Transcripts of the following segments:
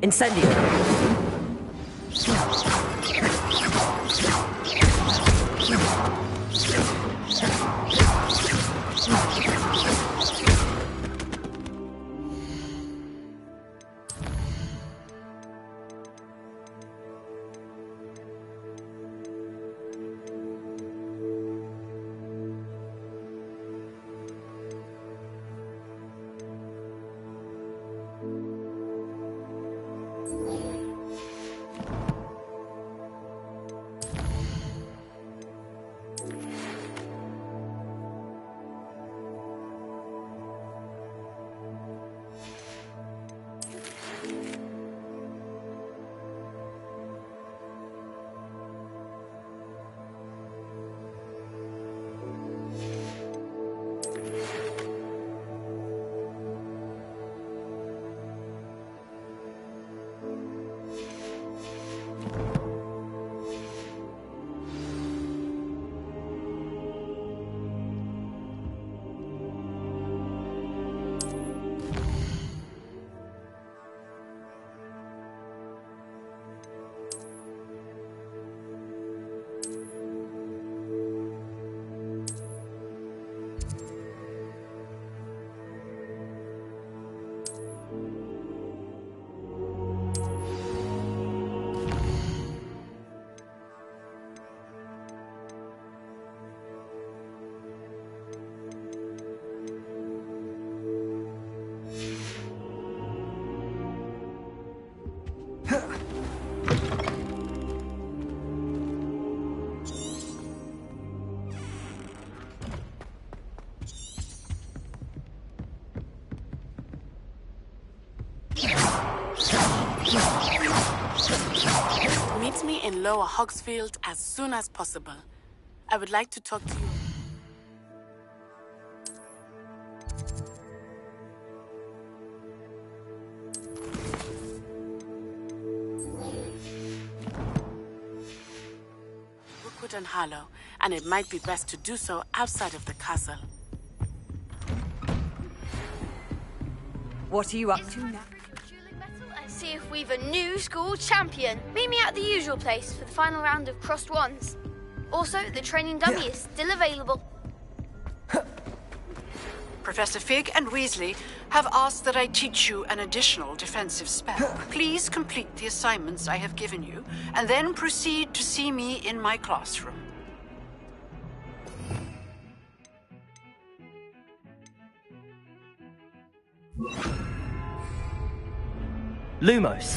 Incendio. Meet me in Lower Hogsfield as soon as possible. I would like to talk to you. Rookwood and Harlow, and it might be best to do so outside of the castle. What are you up to now? And see if we've a new school champion. Meet me at the usual place for the final round of crossed wands. Also, the training dummy is still available. Professor Fig and Weasley have asked that I teach you an additional defensive spell. Please complete the assignments I have given you, and then proceed to see me in my classroom. Lumos.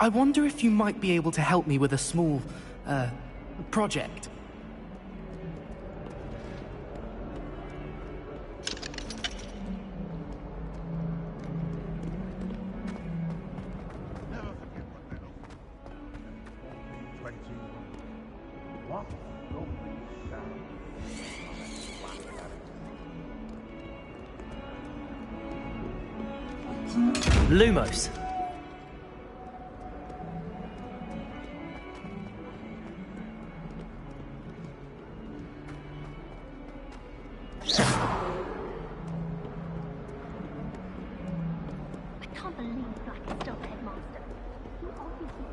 I wonder if you might be able to help me with a small, project. Lumos. I can't believe Black is still the headmaster. He obviously...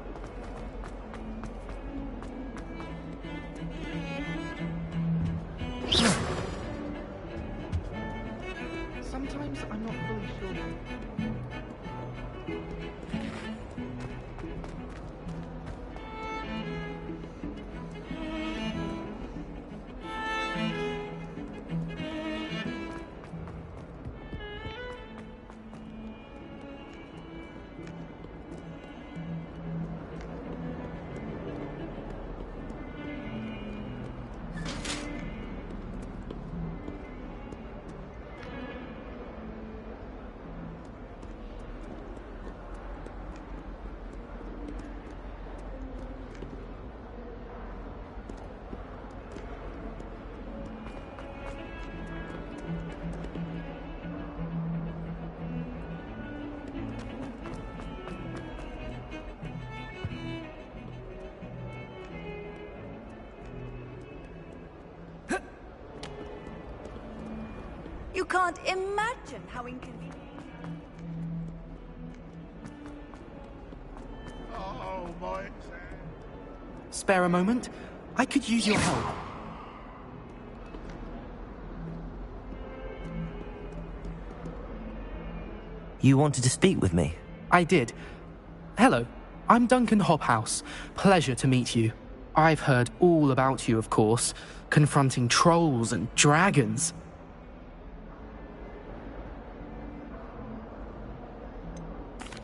Sometimes I'm not fully sure. You can't imagine how inconvenient. Oh, my exam. Spare a moment? I could use your help. You wanted to speak with me? I did. Hello, I'm Duncan Hobhouse. Pleasure to meet you. I've heard all about you, of course, confronting trolls and dragons.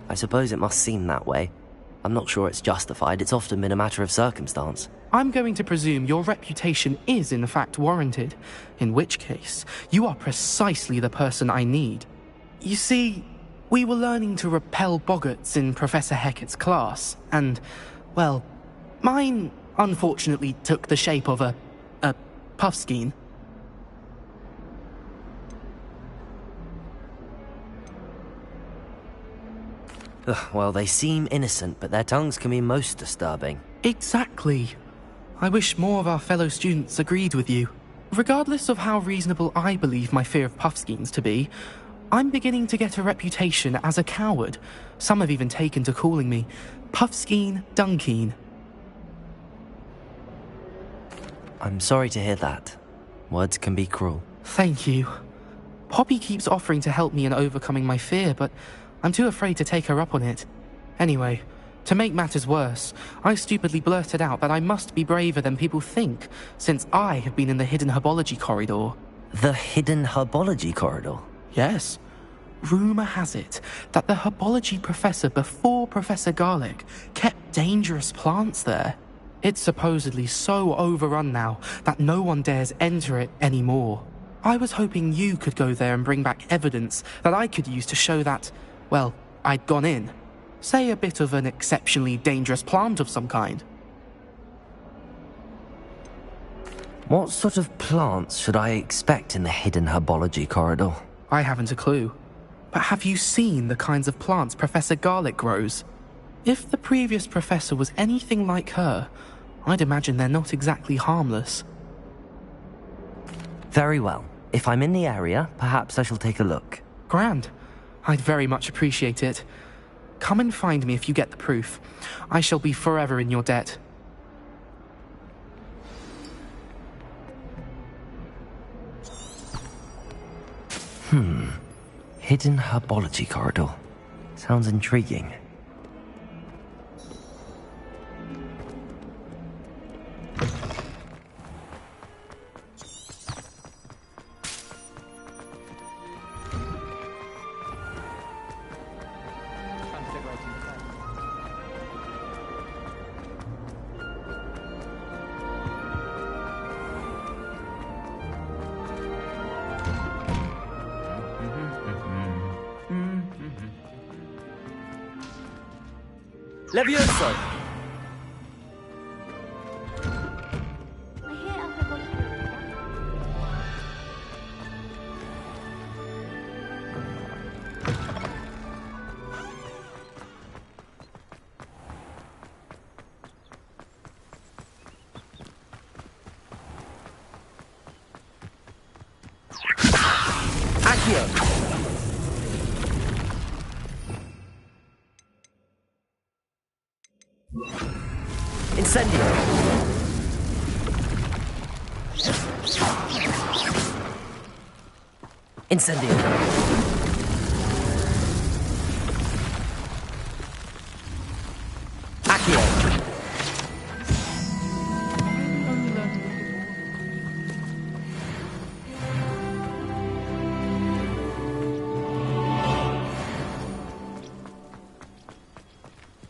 I suppose it must seem that way. I'm not sure it's justified. It's often been a matter of circumstance. I'm going to presume your reputation is in fact warranted, in which case, you are precisely the person I need. You see, we were learning to repel boggarts in Professor Hecat's class, and, well, mine unfortunately took the shape of a puffskein. Ugh, well, they seem innocent, but their tongues can be most disturbing. Exactly. I wish more of our fellow students agreed with you. Regardless of how reasonable I believe my fear of puffskeins to be, I'm beginning to get a reputation as a coward. Some have even taken to calling me Puffskeen Dunkeen. I'm sorry to hear that. Words can be cruel. Thank you. Poppy keeps offering to help me in overcoming my fear, but I'm too afraid to take her up on it. Anyway, to make matters worse, I stupidly blurted out that I must be braver than people think, since I have been in the hidden herbology corridor. The hidden herbology corridor? Yes. Rumour has it that the herbology professor before Professor Garlic kept dangerous plants there. It's supposedly so overrun now that no one dares enter it anymore. I was hoping you could go there and bring back evidence that I could use to show that, well, I'd gone in. Say a bit of an exceptionally dangerous plant of some kind. What sort of plants should I expect in the hidden herbology corridor? I haven't a clue. But have you seen the kinds of plants Professor Garlic grows? If the previous professor was anything like her, I'd imagine they're not exactly harmless. Very well. If I'm in the area, perhaps I shall take a look. Grand. I'd very much appreciate it. Come and find me if you get the proof. I shall be forever in your debt. Hidden herbology corridor. Sounds intriguing. Levioso! I hear our herbology... Accio! Incendio! Incendio! Accio!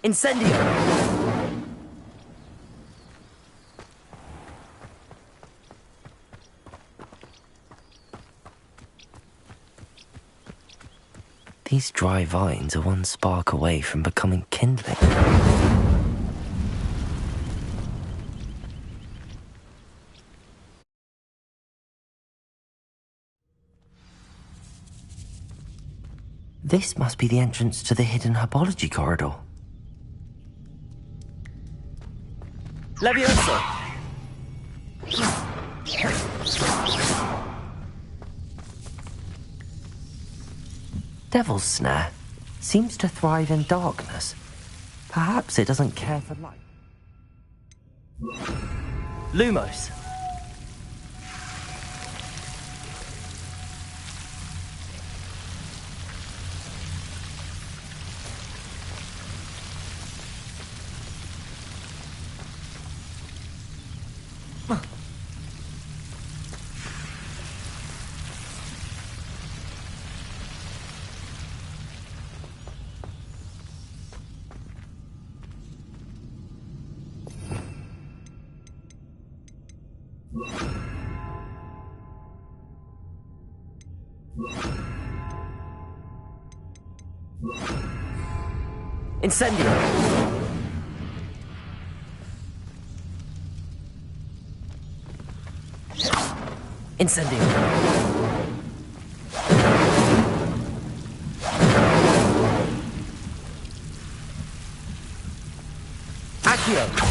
Incendio! These dry vines are one spark away from becoming kindling. This must be the entrance to the hidden herbology corridor. Levioso! Devil's Snare seems to thrive in darkness. Perhaps it doesn't care for light. Lumos. Incendio! Incendio! Accio!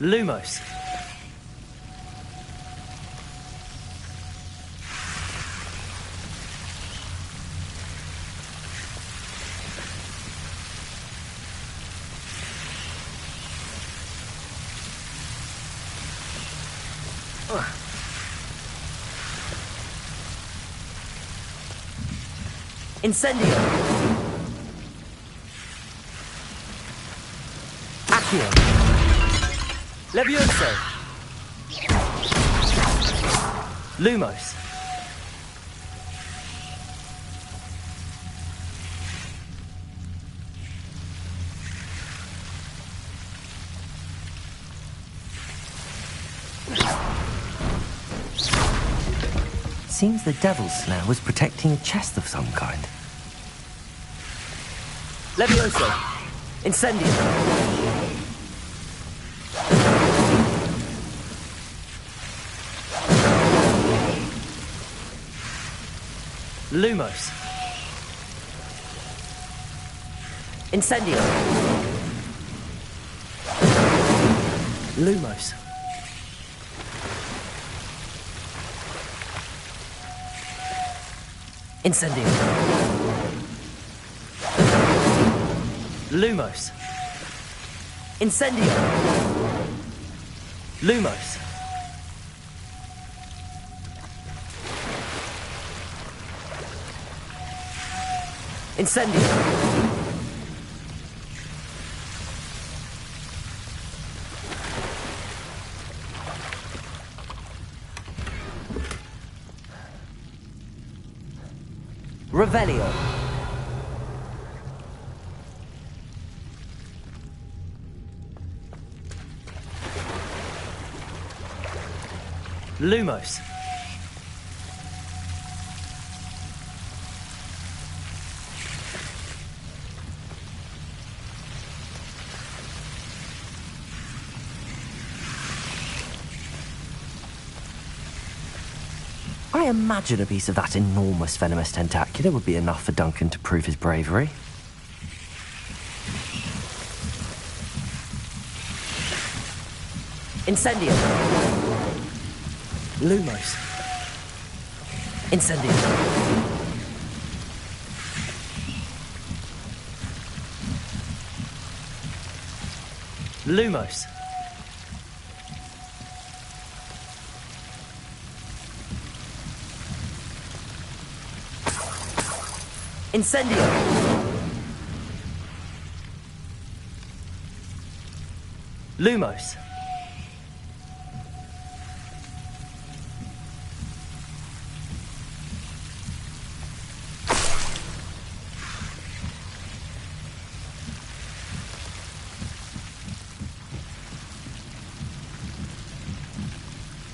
Lumos. Incendio. Accio. Levioso! Lumos! Seems the Devil's Snare was protecting a chest of some kind. Levioso! Incendio! Lumos. Incendio. Lumos. Incendio. Lumos. Incendio. Lumos. Incendio. Revelio. Lumos. I imagine a piece of that enormous venomous tentacular would be enough for Duncan to prove his bravery. Incendio! Lumos! Incendio! Lumos! Incendio! Lumos!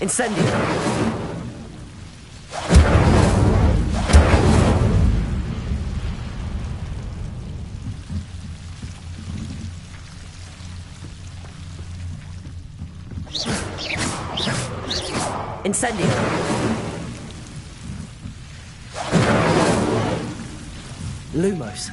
Incendio! Incendio! Lumos!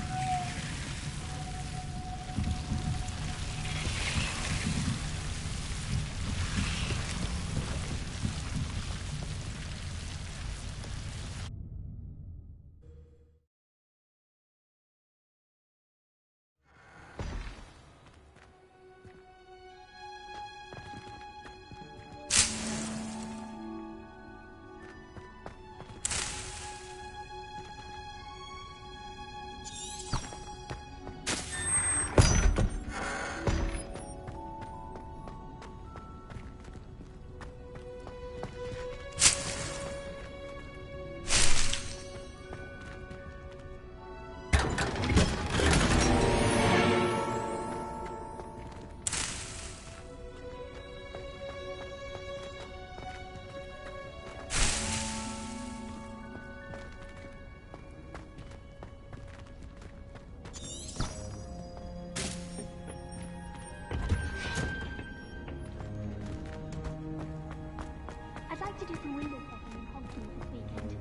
I'd like to do some window shopping in Hogwarts this weekend.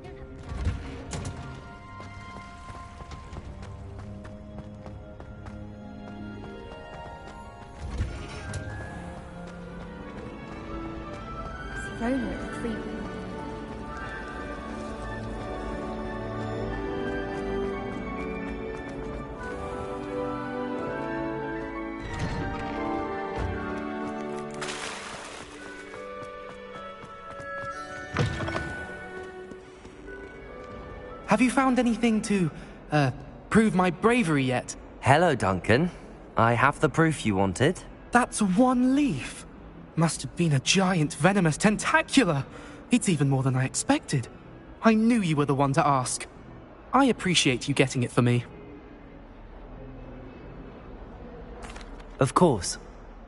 Don't have the time. Roma at 3 p.m. Have you found anything to, prove my bravery yet? Hello, Duncan. I have the proof you wanted. That's one leaf. Must have been a giant venomous tentacular. It's even more than I expected. I knew you were the one to ask. I appreciate you getting it for me. Of course.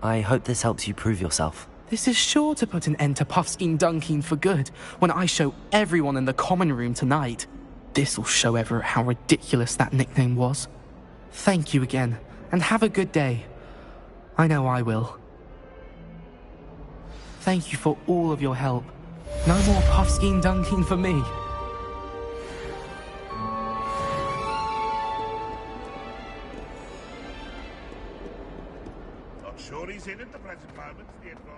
I hope this helps you prove yourself. This is sure to put an end to Puffskein Dunkin for good when I show everyone in the common room tonight. This'll show Everett how ridiculous that nickname was. Thank you again, and have a good day. I know I will. Thank you for all of your help. No more Puffskein Dunkin for me. Not sure he's in at the present moment, the headmaster.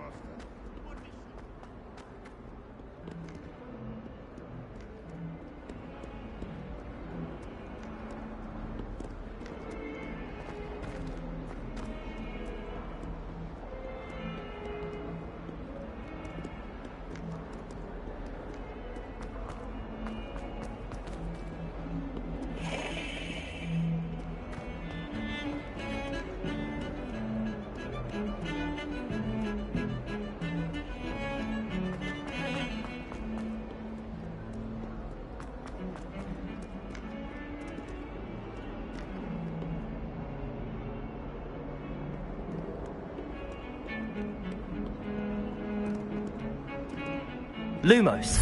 Lumos.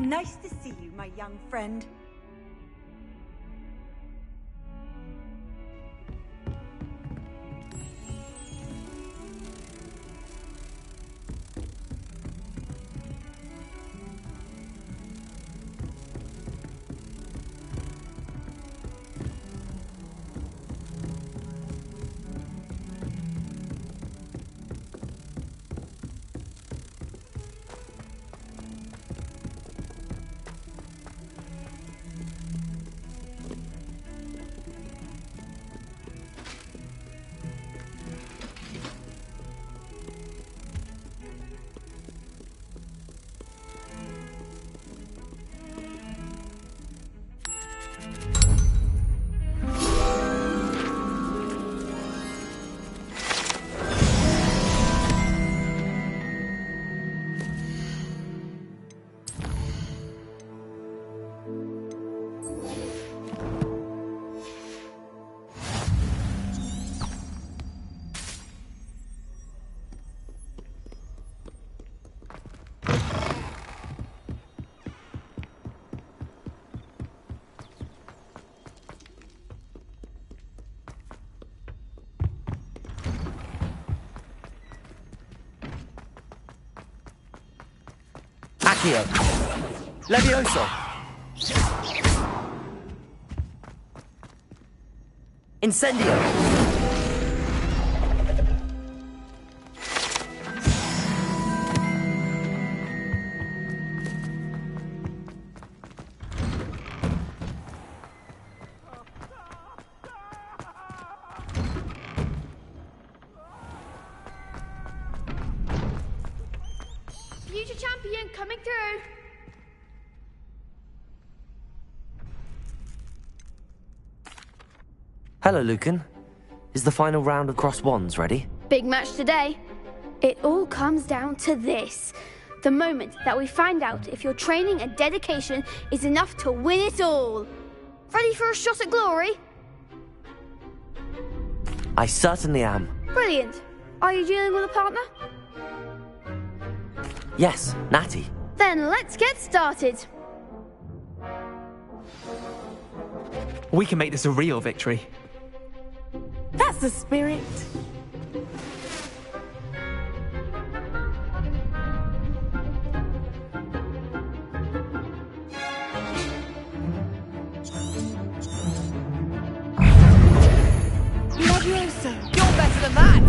Nice to see you, my young friend. Accio. Levioso. Incendio. Future champion coming through. Hello, Lucan. Is the final round of Cross Wands ready? Big match today. It all comes down to this. The moment that we find out if your training and dedication is enough to win it all. Ready for a shot at glory? I certainly am. Brilliant. Are you dealing with a partner? Yes, Natty. Then let's get started. We can make this a real victory. That's the spirit. Levioso. You're better than that.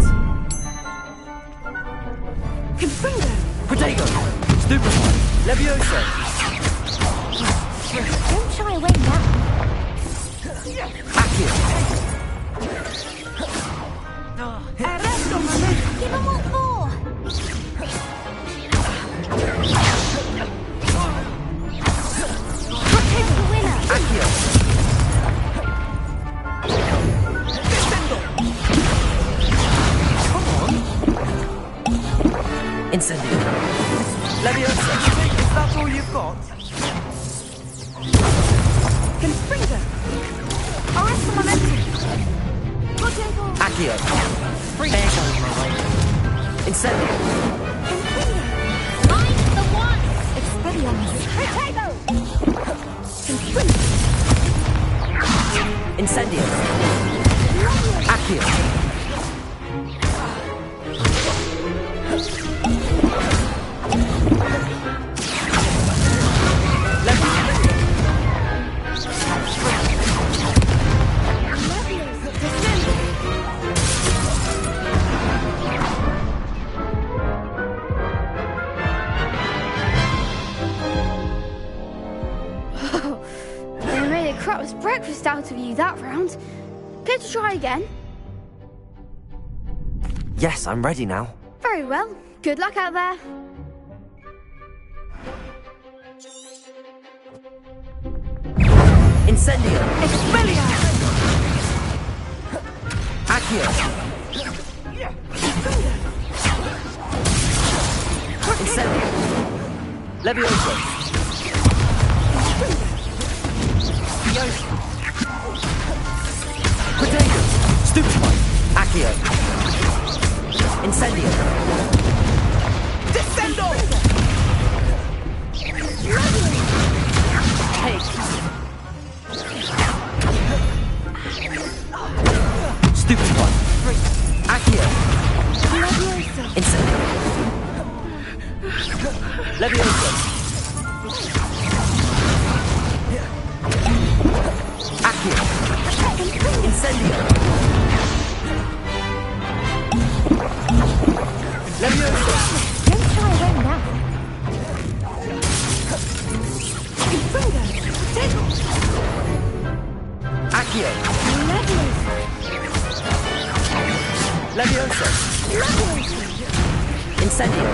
Confringo. Protego. Stupefy. Levioso. Don't shy away now. Accio. Arresto momento. Give them what for. Protect the winner. Accio. Incendio. Levioso. Is that all you've got? Confringo. Arresto momento. Accio. There goes my way. Incendio. Mind the one. Expelliarmus. Protego. Confringo. Incendio. Accio. They made a crap's breakfast out of you that round. Care to try again? Yes, I'm ready now. Very well. Good luck out there. Incendio. Expelliarmus. Accio. Incendio. Levioso. Protego. Stupefy. Accio. Incendio. Descendo! Incendio! Leviosa! Don't try again now. Confringo. Potato. Accio! Leviosa. Leviosa! Leviosa. Incendio!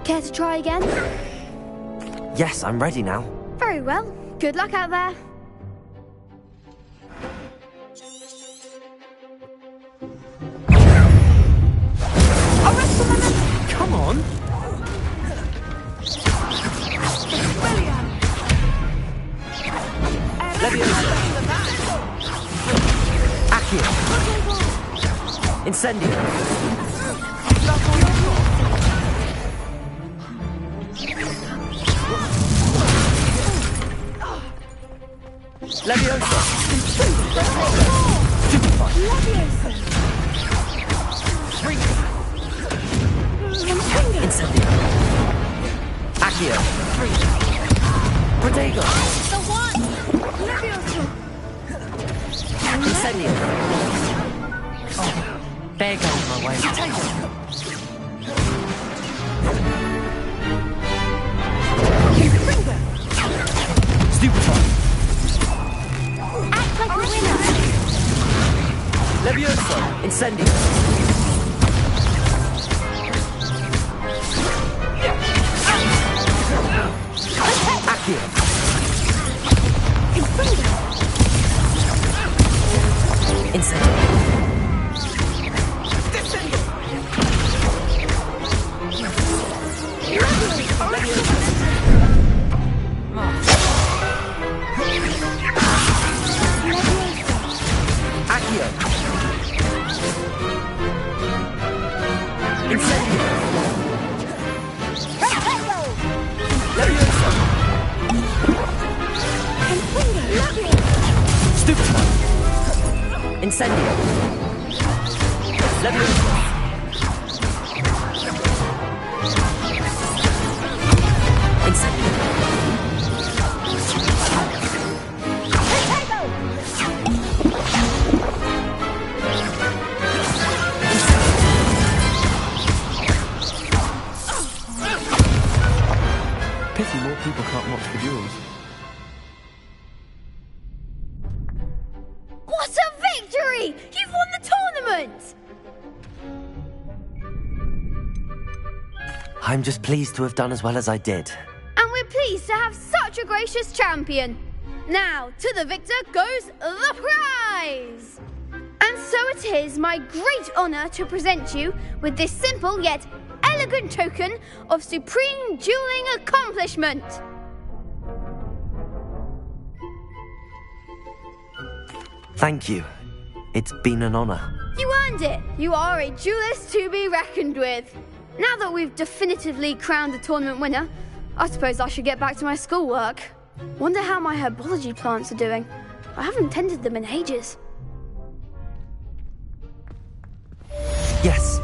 Care to try again? Yes, I'm ready now. Very well. Good luck out there. Come on! Leviosa! Accio! Incendio! Leviosa! Incendio! Accio! Protego! The one! Incendio! Oh, there goes my way. Stupefy! Act like a winner! Leviosa! Incendio! Accio! Incendio! Accio! Incendio! Leviosa! Stupefy! Incendio! Leviosa! Incendio! Pity more people can't watch the duels. What a victory! You've won the tournament! I'm just pleased to have done as well as I did. And we're pleased to have such a gracious champion. Now, to the victor goes the prize! And so it is my great honour to present you with this simple yet elegant token of supreme dueling accomplishment. Thank you. It's been an honour. You earned it. You are a duelist to be reckoned with. Now that we've definitively crowned the tournament winner, I suppose I should get back to my schoolwork. Wonder how my herbology plants are doing. I haven't tended them in ages. Yes.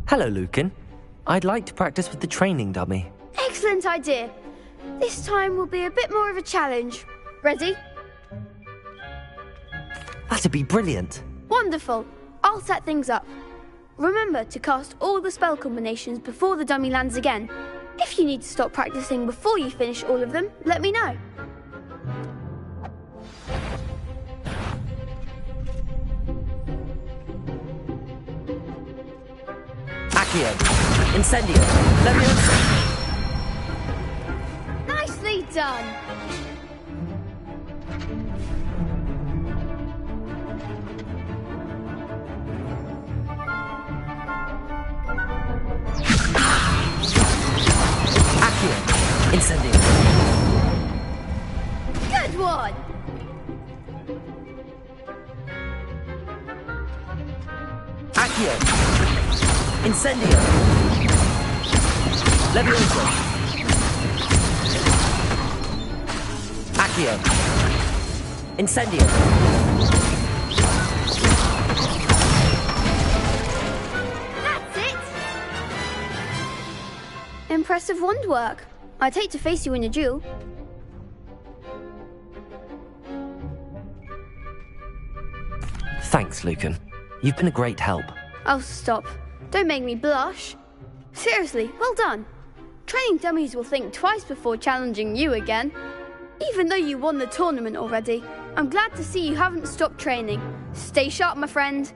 Hello, Lucan. I'd like to practice with the training dummy. Excellent idea. This time will be a bit more of a challenge. Ready? That'd be brilliant. Wonderful. I'll set things up. Remember to cast all the spell combinations before the dummy lands again. If you need to stop practicing before you finish all of them, let me know. Accio! Incendio! Leviosa! Nicely done. Accio! Incendio! one. Accio! Incendio! Levioso! Accio! Incendio! That's it! Impressive wand work. I'd hate to face you in a duel. Thanks, Lucan. You've been a great help. Oh, stop. Don't make me blush. Seriously, well done. Training dummies will think twice before challenging you again. Even though you won the tournament already, I'm glad to see you haven't stopped training. Stay sharp, my friend.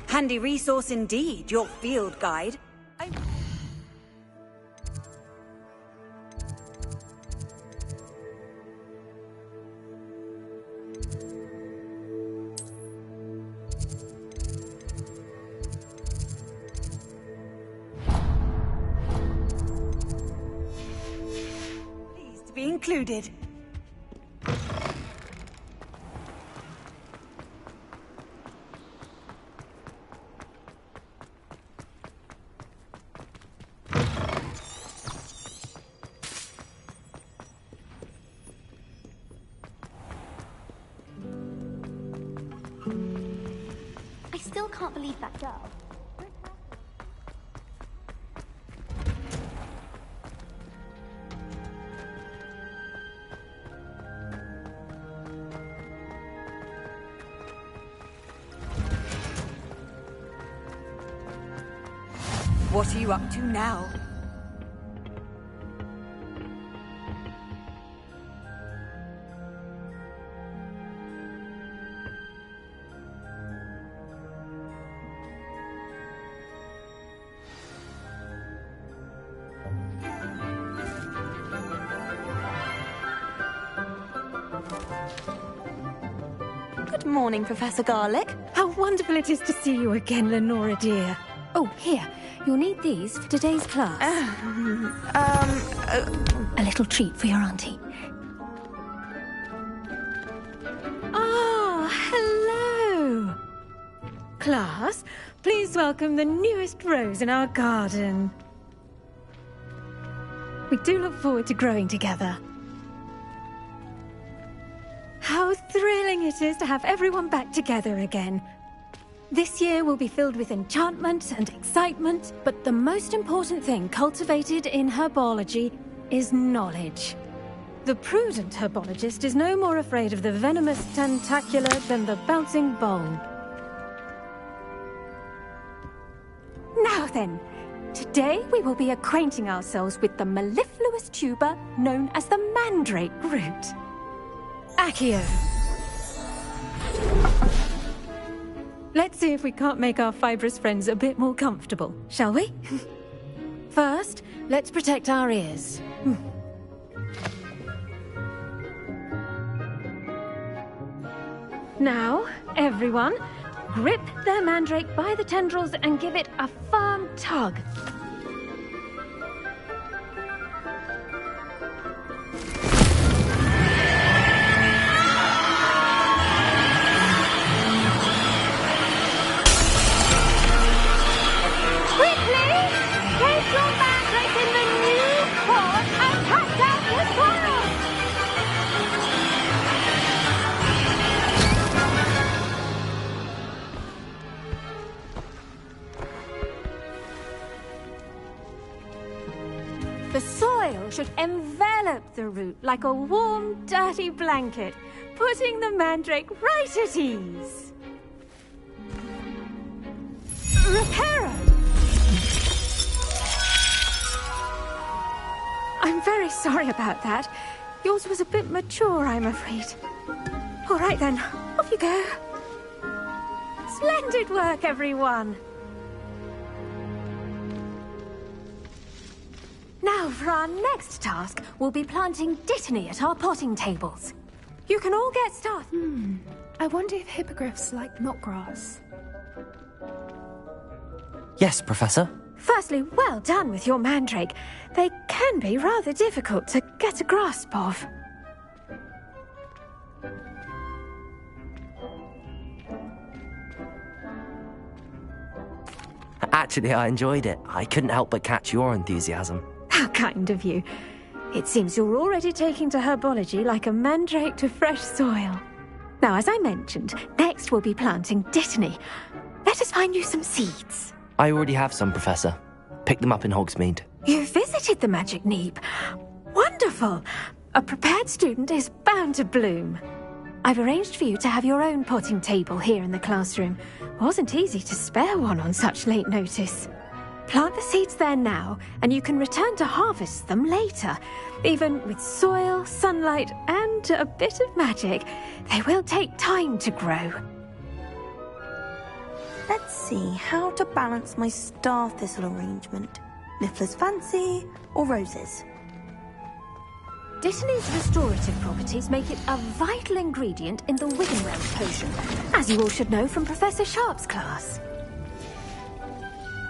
Handy resource indeed, your field guide. Pleased to be included. I still can't believe that girl. What are you up to now? Good morning, Professor Garlic. How wonderful it is to see you again, Lenora dear. Oh, here. You'll need these for today's class. A little treat for your auntie. Ah, hello. Class, please welcome the newest rose in our garden. We do look forward to growing together. How thrilling it is to have everyone back together again. This year will be filled with enchantment and excitement, but the most important thing cultivated in herbology is knowledge. The prudent herbologist is no more afraid of the venomous tentacular than the bouncing bowl. Now then, today we will be acquainting ourselves with the mellifluous tuber known as the mandrake root. Accio. Let's see if we can't make our fibrous friends a bit more comfortable, shall we? First, let's protect our ears. Now, everyone, grip their mandrake by the tendrils and give it a firm tug. The soil should envelop the root like a warm, dirty blanket, putting the mandrake right at ease. Reparo! I'm very sorry about that. Yours was a bit mature, I'm afraid. All right then, off you go. Splendid work, everyone. Now, for our next task, we'll be planting dittany at our potting tables. You can all get started. I wonder if hippogriffs like knotgrass. Yes, Professor. Firstly, well done with your mandrake. They can be rather difficult to get a grasp of. Actually, I enjoyed it. I couldn't help but catch your enthusiasm. How kind of you. It seems you're already taking to herbology like a mandrake to fresh soil. Now, as I mentioned, next we'll be planting dittany. Let us find you some seeds. I already have some, Professor. Picked them up in Hogsmeade. You visited the Magic Neep. Wonderful! A prepared student is bound to bloom. I've arranged for you to have your own potting table here in the classroom. Wasn't easy to spare one on such late notice. Plant the seeds there now, and you can return to harvest them later. Even with soil, sunlight, and a bit of magic, they will take time to grow. Let's see how to balance my star thistle arrangement. Niffler's fancy or roses? Dittany's restorative properties make it a vital ingredient in the Wiggenweld potion, as you all should know from Professor Sharp's class.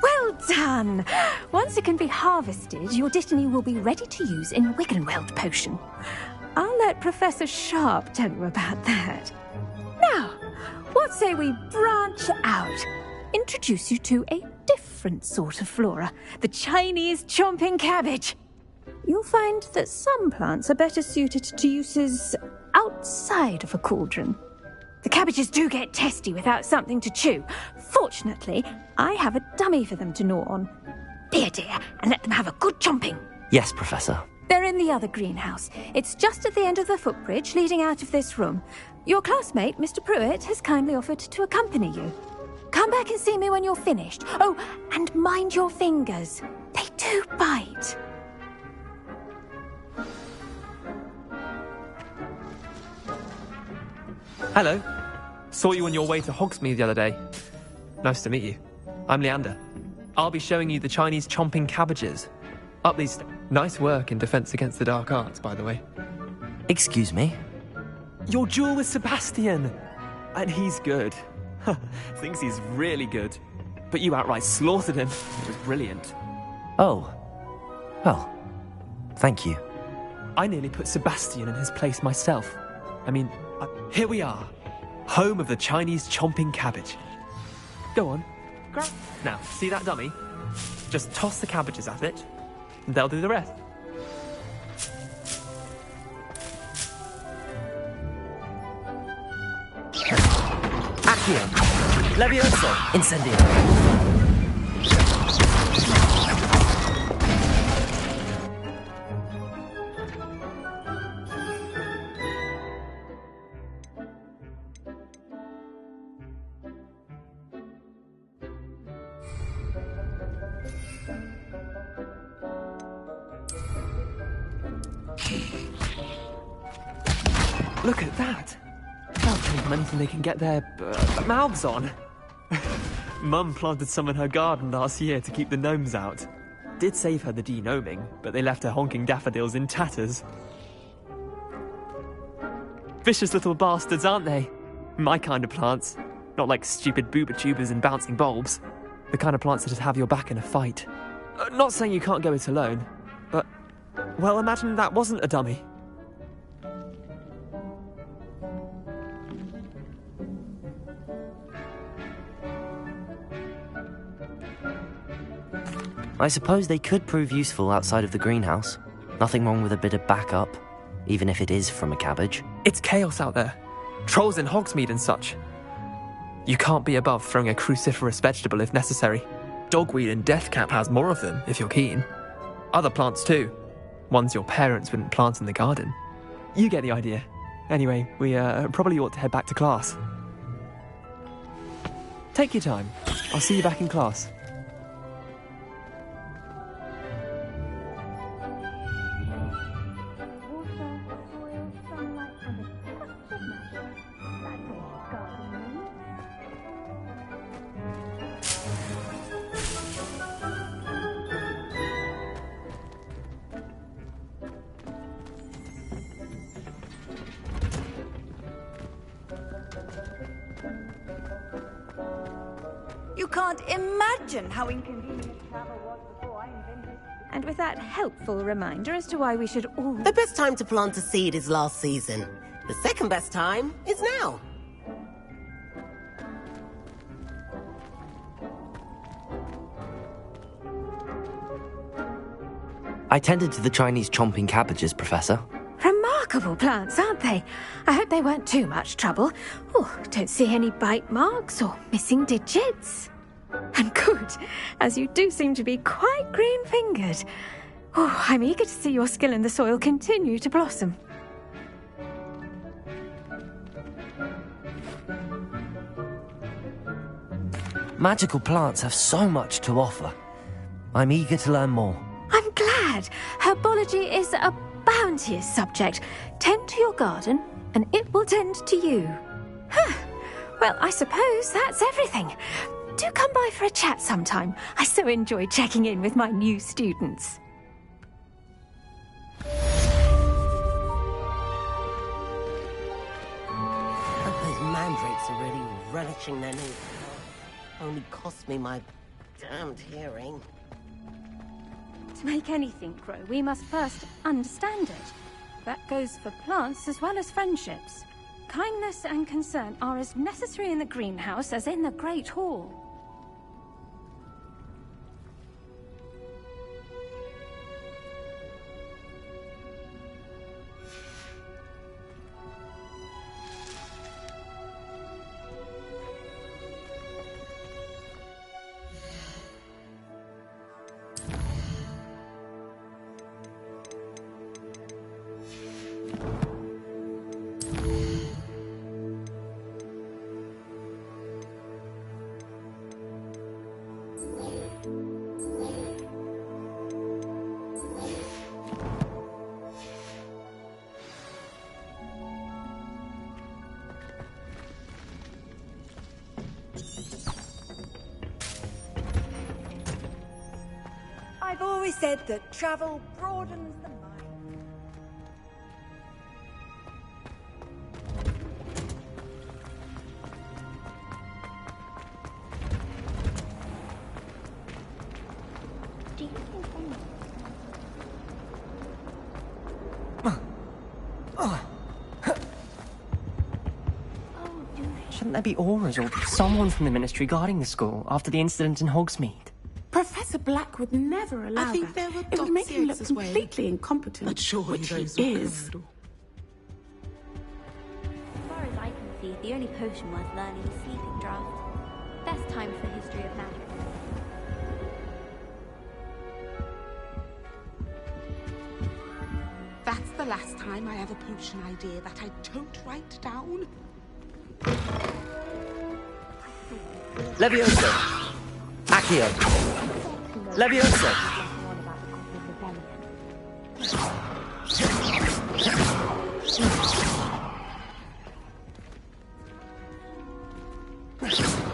Well done! Once it can be harvested, your dittany will be ready to use in Wiggenweld potion. I'll let Professor Sharp tell you about that. Now, what say we branch out? Introduce you to a different sort of flora, the Chinese chomping cabbage. You'll find that some plants are better suited to uses outside of a cauldron. The cabbages do get testy without something to chew. Fortunately, I have a dummy for them to gnaw on. Be a dear and let them have a good chomping. Yes, Professor. They're in the other greenhouse. It's just at the end of the footbridge leading out of this room. Your classmate, Mr. Pruitt, has kindly offered to accompany you. Come back and see me when you're finished. Oh, and mind your fingers. They do bite. Hello. Saw you on your way to Hogsmeade the other day. Nice to meet you. I'm Leander. I'll be showing you the Chinese chomping cabbages. Up these... Nice work in Defense Against the Dark Arts, by the way. Excuse me? Your duel with Sebastian! And he's good. Thinks he's really good. But you outright slaughtered him. It was brilliant. Oh. Well, thank you. I nearly put Sebastian in his place myself. I mean, here we are. Home of the Chinese chomping cabbage. Go on. Now, see that dummy? Just toss the cabbages at it, and they'll do the rest. Accio. Levioso. Incendio. Look at that! They'll take them anything they can get their mouths on. Mum planted some in her garden last year to keep the gnomes out. Did save her the de-gnoming, but they left her honking daffodils in tatters. Vicious little bastards, aren't they? My kind of plants. Not like stupid booba tubers and bouncing bulbs. The kind of plants that just have your back in a fight. Not saying you can't go it alone, but... well, imagine that wasn't a dummy. I suppose they could prove useful outside of the greenhouse. Nothing wrong with a bit of backup, even if it is from a cabbage. It's chaos out there. Trolls in Hogsmeade and such. You can't be above throwing a cruciferous vegetable if necessary. Dogweed and deathcap has more of them, if you're keen. Other plants too. Ones your parents wouldn't plant in the garden. You get the idea. Anyway, we probably ought to head back to class. Take your time. I'll see you back in class. You can't imagine how inconvenient travel was before I invented it. And with that helpful reminder as to why we should all... The best time to plant a seed is last season. The second best time is now. I tended to the Chinese chomping cabbages, Professor. Remarkable plants, aren't they? I hope they weren't too much trouble. Oh, don't see any bite marks or missing digits. And good, as you do seem to be quite green-fingered. Oh, I'm eager to see your skill in the soil continue to blossom. Magical plants have so much to offer. I'm eager to learn more. I'm glad. Herbology is a bounteous subject. Tend to your garden, and it will tend to you. Huh. Well, I suppose that's everything. Do come by for a chat sometime. I so enjoy checking in with my new students. Those mandrakes are really relishing their new... Only cost me my damned hearing. To make anything grow, we must first understand it. That goes for plants as well as friendships. Kindness and concern are as necessary in the greenhouse as in the Great Hall. I've always said that travel broadens the mind. Do you think anyone... Shouldn't there be auras or someone from the Ministry guarding the school after the incident in Hogsmeade? Professor Black would never allow I think that. there were It would make him look dossiers as well. completely incompetent, But surely which he those were is. As far as I can see, The only potion worth learning is Sleeping Draught. Best time for the history of magic. That's the last time I have a potion idea that I don't write down. Levioso! Accio! Levioso!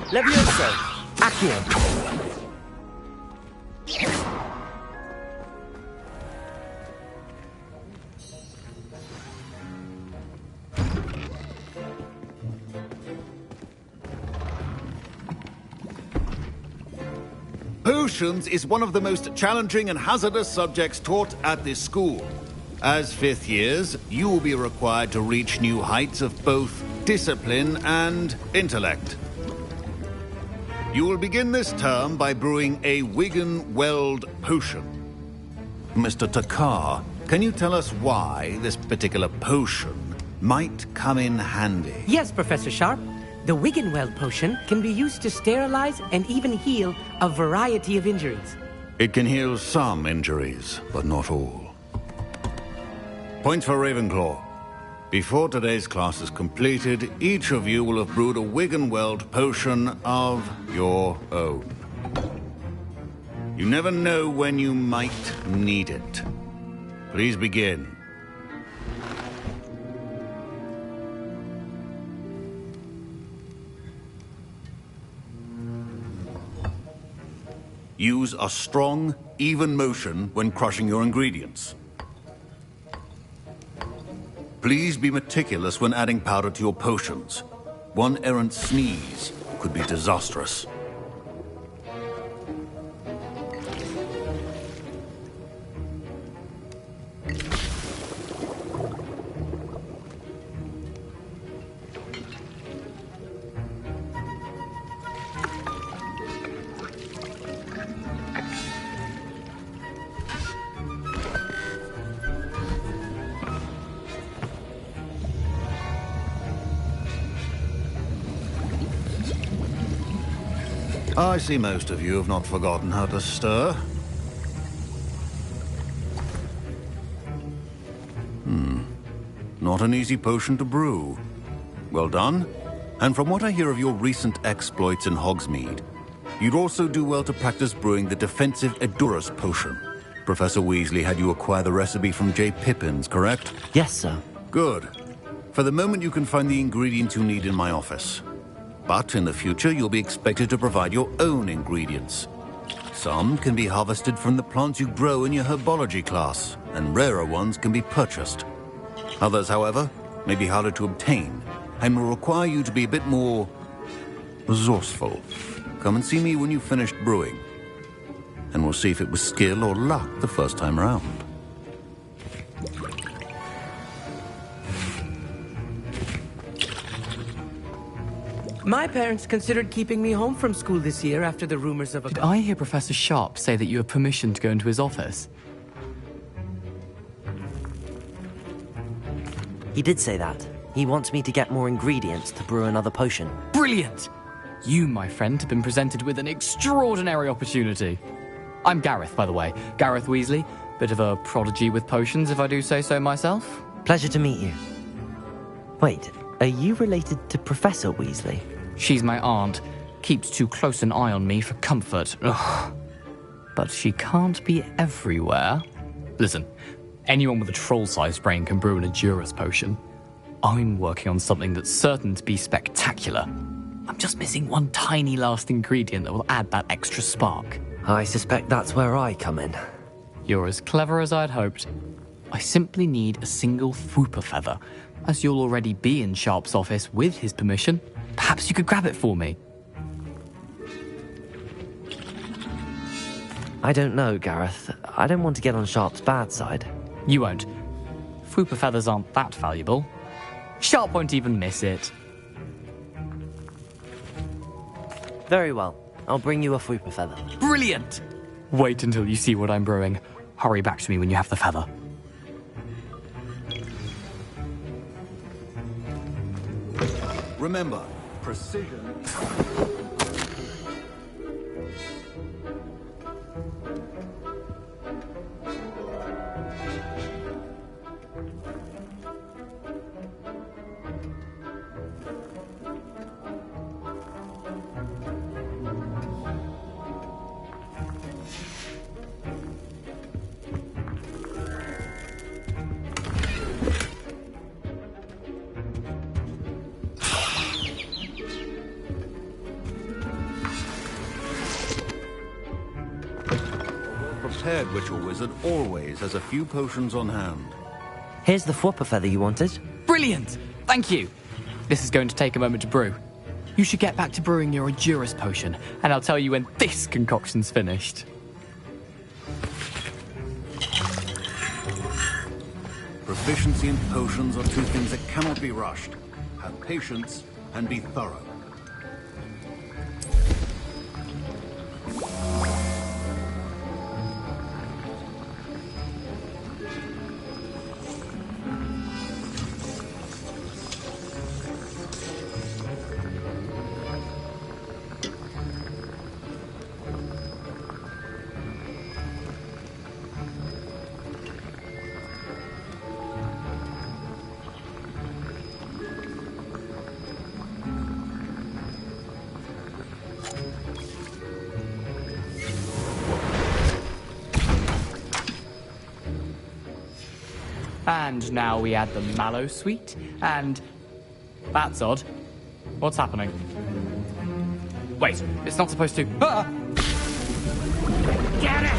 Levioso! Accio! Potions is one of the most challenging and hazardous subjects taught at this school. As fifth years, you will be required to reach new heights of both discipline and intellect. You will begin this term by brewing a Wigan-Weld potion. Mr. Takar, can you tell us why this particular potion might come in handy? Yes, Professor Sharp. The Wigan-Weld potion can be used to sterilize and even heal a variety of injuries. It can heal some injuries, but not all. Points for Ravenclaw. Before today's class is completed, each of you will have brewed a Wigan-Weld potion of your own. You never know when you might need it. Please begin. Use a strong, even motion when crushing your ingredients. Please be meticulous when adding powder to your potions. One errant sneeze could be disastrous. I see most of you have not forgotten how to stir. Not an easy potion to brew. Well done. And from what I hear of your recent exploits in Hogsmeade, you'd also do well to practice brewing the defensive Edurus potion. Professor Weasley had you acquire the recipe from J. Pippins, correct? Yes, sir. Good. For the moment, you can find the ingredients you need in my office. But in the future, you'll be expected to provide your own ingredients. Some can be harvested from the plants you grow in your herbology class, and rarer ones can be purchased. Others, however, may be harder to obtain, and will require you to be a bit more resourceful. Come and see me when you've finished brewing, and we'll see if it was skill or luck the first time around. My parents considered keeping me home from school this year after the rumors of a... Did I hear Professor Sharp say that you have permission to go into his office? He did say that. He wants me to get more ingredients to brew another potion. Brilliant! You, my friend, have been presented with an extraordinary opportunity. I'm Gareth, by the way. Gareth Weasley. Bit of a prodigy with potions, if I do say so myself. Pleasure to meet you. Wait, are you related to Professor Weasley? She's my aunt. Keeps too close an eye on me for comfort. Ugh. But she can't be everywhere. Listen, anyone with a troll-sized brain can brew an Edurus potion. I'm working on something that's certain to be spectacular. I'm just missing one tiny last ingredient that will add that extra spark. I suspect that's where I come in. You're as clever as I'd hoped. I simply need a single Fwooper feather. As you'll already be in Sharp's office with his permission, perhaps you could grab it for me. I don't know, Gareth. I don't want to get on Sharp's bad side. You won't. Fwooper feathers aren't that valuable. Sharp won't even miss it. Very well. I'll bring you a Fwooper feather. Brilliant! Wait until you see what I'm brewing. Hurry back to me when you have the feather. Remember, precision... Prepared ritual wizard always has a few potions on hand. Here's the flopper feather you wanted. Brilliant! Thank you. This is going to take a moment to brew. You should get back to brewing your Endurus potion, and I'll tell you when this concoction's finished. Proficiency in potions are two things that cannot be rushed. Have patience and be thorough. And now we add the mallow sweet, and... That's odd. What's happening? Wait, it's not supposed to... Ah! Get it!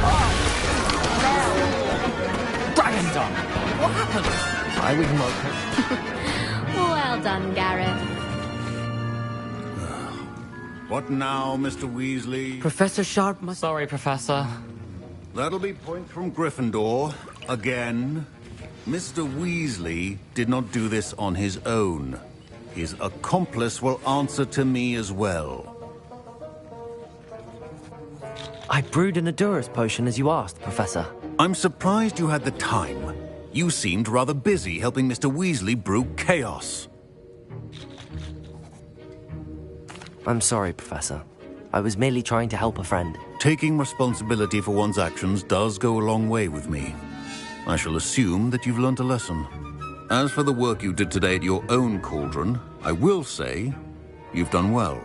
Oh! No! Dragon Done! What happened? I would Well done, Gareth. What now, Mr. Weasley? Professor Sharp must... Sorry, Professor. That'll be point from Gryffindor. Again. Mr. Weasley did not do this on his own. His accomplice will answer to me as well. I brewed an Endurus potion as you asked, Professor. I'm surprised you had the time. You seemed rather busy helping Mr. Weasley brew chaos. I'm sorry, Professor. I was merely trying to help a friend. Taking responsibility for one's actions does go a long way with me. I shall assume that you've learnt a lesson. As for the work you did today at your own cauldron, I will say you've done well.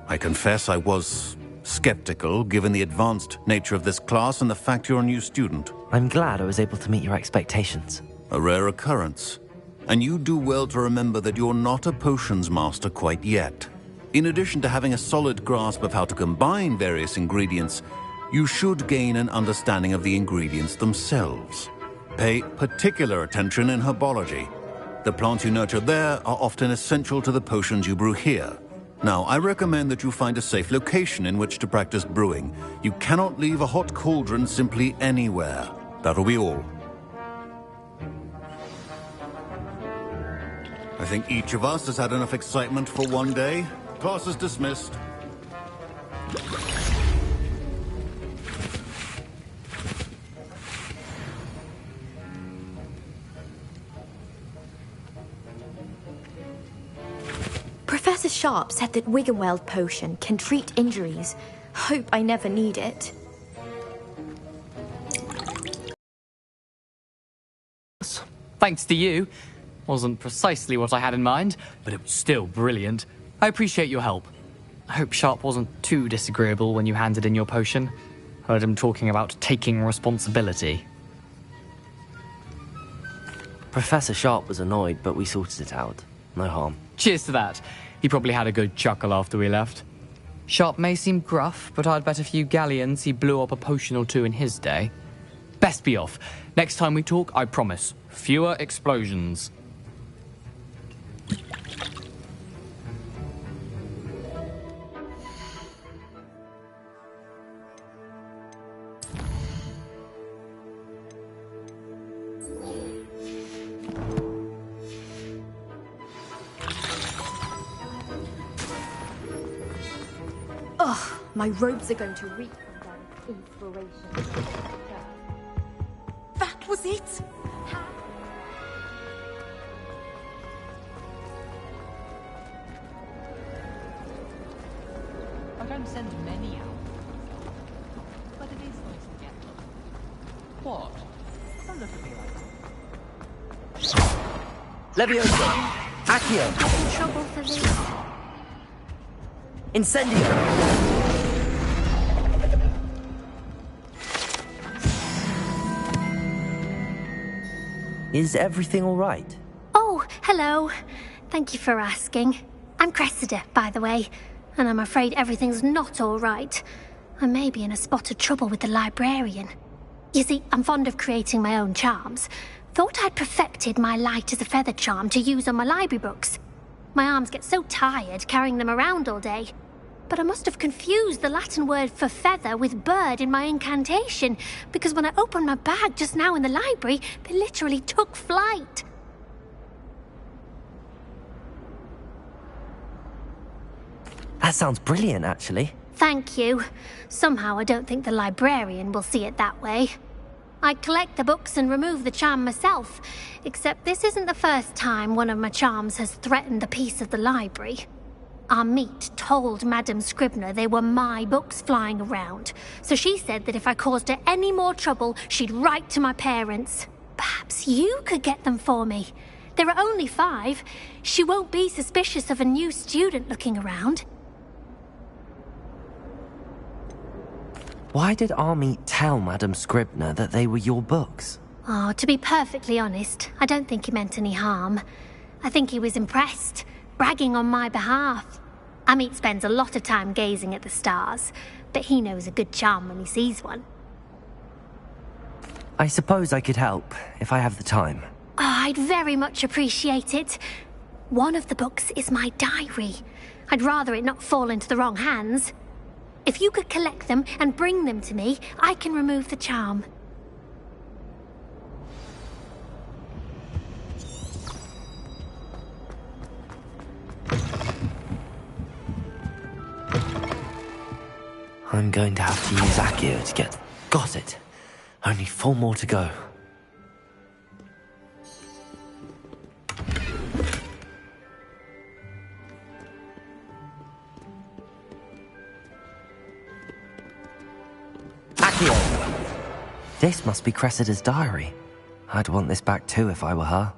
I confess I was skeptical, given the advanced nature of this class and the fact you're a new student. I'm glad I was able to meet your expectations. A rare occurrence. And you do well to remember that you're not a potions master quite yet. In addition to having a solid grasp of how to combine various ingredients, you should gain an understanding of the ingredients themselves. Pay particular attention in herbology. The plants you nurture there are often essential to the potions you brew here. Now, I recommend that you find a safe location in which to practice brewing. You cannot leave a hot cauldron simply anywhere. That'll be all. I think each of us has had enough excitement for one day. Class is dismissed. Professor Sharp said that Wiggenweld potion can treat injuries. Hope I never need it. Thanks to you. Wasn't precisely what I had in mind, but it was still brilliant. I appreciate your help. I hope Sharp wasn't too disagreeable when you handed in your potion. Heard him talking about taking responsibility. Professor Sharp was annoyed, but we sorted it out. No harm. Cheers to that. He probably had a good chuckle after we left. Sharp may seem gruff, but I'd bet a few galleons he blew up a potion or two in his day. Best be off. Next time we talk, I promise, fewer explosions. Ugh, my robes are going to reek from their inspiration. That was it? don't send many out, but it is nice to get them. What? Don't look at me like that. Leviosa! Accio! In trouble for this. Incendio! Is everything all right? Oh, hello. Thank you for asking. I'm Cressida, by the way, and I'm afraid everything's not all right. I may be in a spot of trouble with the librarian. You see, I'm fond of creating my own charms. Thought I'd perfected my light as a feather charm to use on my library books. My arms get so tired carrying them around all day. But I must have confused the Latin word for feather with bird in my incantation, because when I opened my bag just now in the library, they literally took flight. That sounds brilliant, actually. Thank you. Somehow I don't think the librarian will see it that way. I collect the books and remove the charm myself, except this isn't the first time one of my charms has threatened the peace of the library. Our meet told Madame Scribner they were my books flying around, so she said that if I caused her any more trouble, she'd write to my parents. Perhaps you could get them for me. There are only 5. She won't be suspicious of a new student looking around. Why did Army tell Madame Scribner that they were your books? Oh, to be perfectly honest, I don't think he meant any harm. I think he was impressed, bragging on my behalf. Amit spends a lot of time gazing at the stars, but he knows a good charm when he sees one. I suppose I could help, if I have the time. Oh, I'd very much appreciate it. One of the books is my diary. I'd rather it not fall into the wrong hands. If you could collect them and bring them to me, I can remove the charm. I'm going to have to use Accio to get... Got it! Only 4 more to go. Accio! This must be Cressida's diary. I'd want this back too if I were her.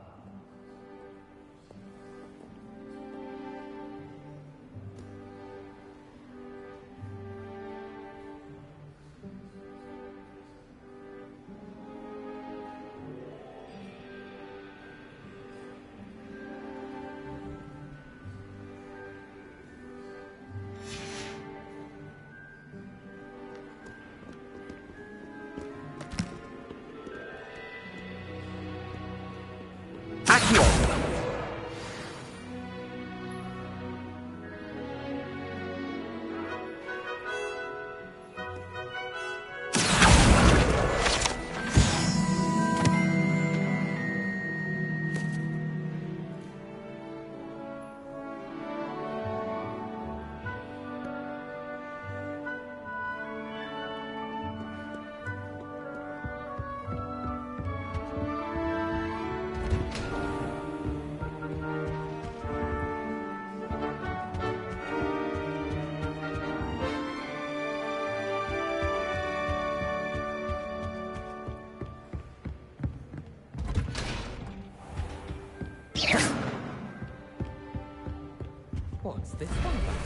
What's this one about?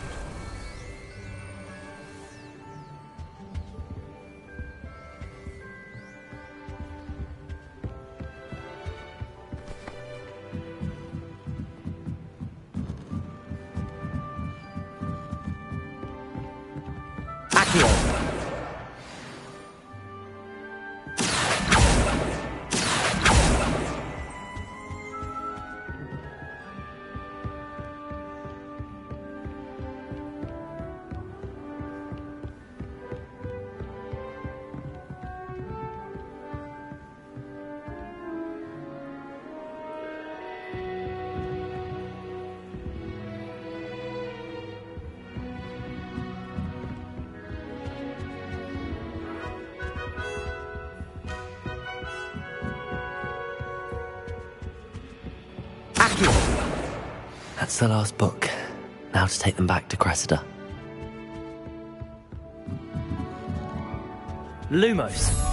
That's the last book. Now to take them back to Cressida. Lumos.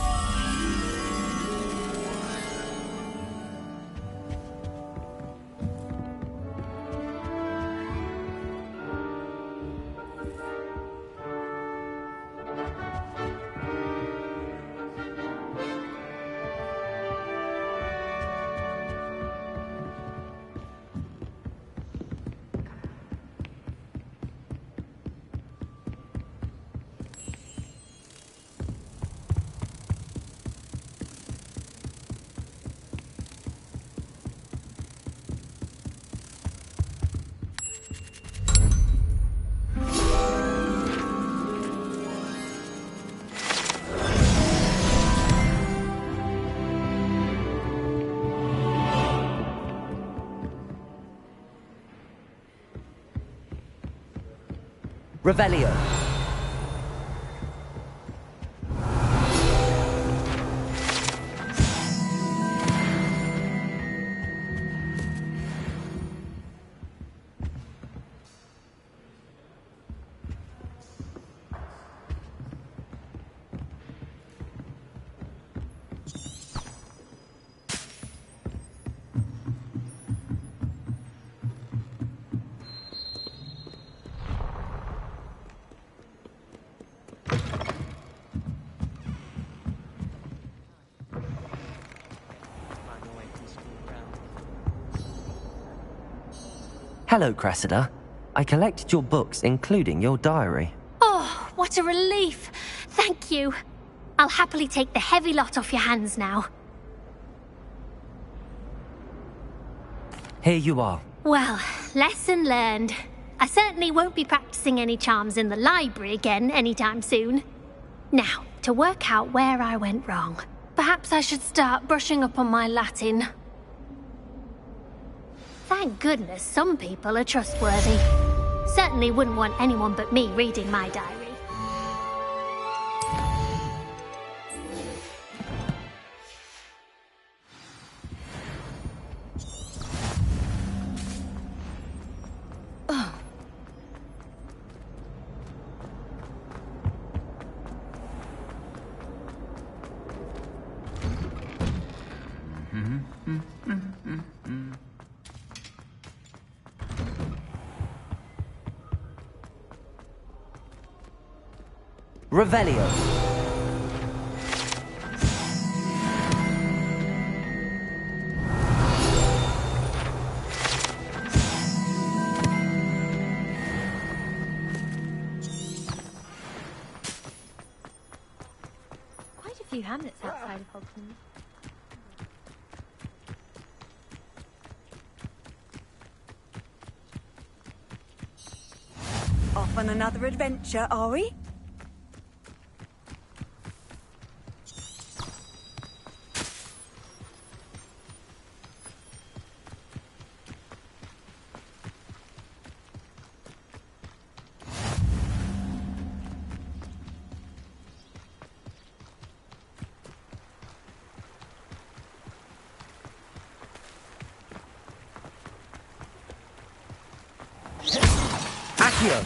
Revelio. Hello, Cressida. I collected your books, including your diary. Oh, what a relief. Thank you. I'll happily take the heavy lot off your hands now. Here you are. Well, lesson learned. I certainly won't be practicing any charms in the library again anytime soon. Now, to work out where I went wrong. Perhaps I should start brushing up on my Latin. Thank goodness some people are trustworthy. Certainly wouldn't want anyone but me reading my diary. Revelio. Quite a few hamlets outside of Hogsmeade. Off on another adventure, are we? Accio.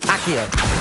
Accio.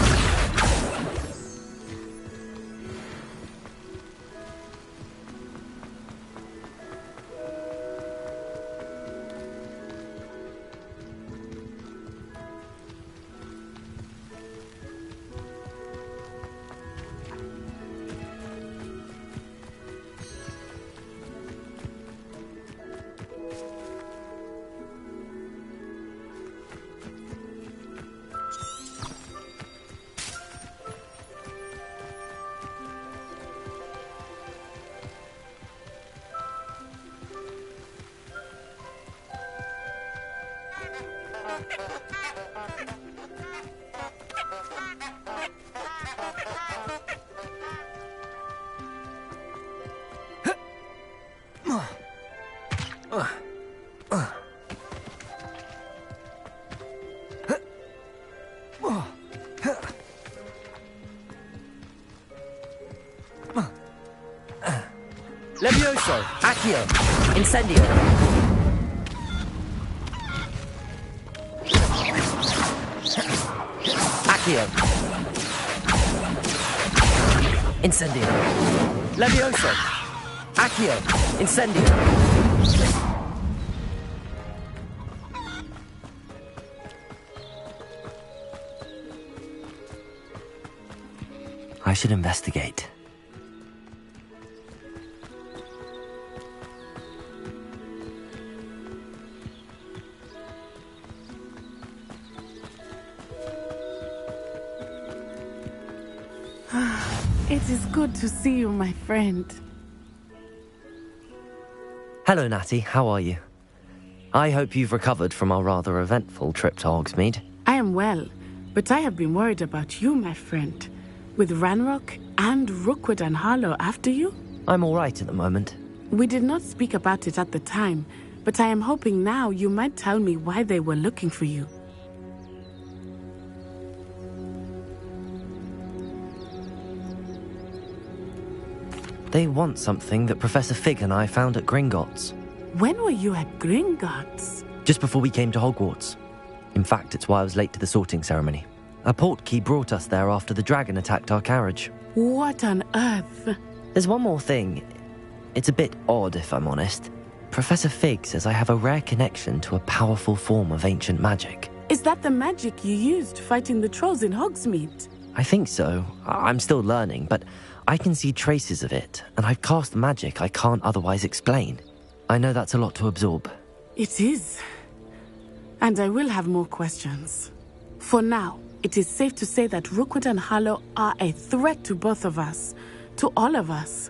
Levioso, Accio, Incendio. Accio. Incendio. Levioso, Accio, Incendio. I should investigate. It is good to see you, my friend. Hello, Natty. How are you? I hope you've recovered from our rather eventful trip to Hogsmeade. I am well, but I have been worried about you, my friend. With Ranrock and Rookwood and Harlow after you? I'm all right at the moment. We did not speak about it at the time, but I am hoping now you might tell me why they were looking for you. They want something that Professor Fig and I found at Gringotts. When were you at Gringotts? Just before we came to Hogwarts. In fact, it's why I was late to the sorting ceremony. A portkey brought us there after the dragon attacked our carriage. What on earth? There's one more thing. It's a bit odd, if I'm honest. Professor Fig says I have a rare connection to a powerful form of ancient magic. Is that the magic you used fighting the trolls in Hogsmeade? I think so. I'm still learning, but I can see traces of it, and I've cast magic I can't otherwise explain. I know that's a lot to absorb. It is. And I will have more questions. For now, it is safe to say that Rookwood and Harlow are a threat to both of us, to all of us,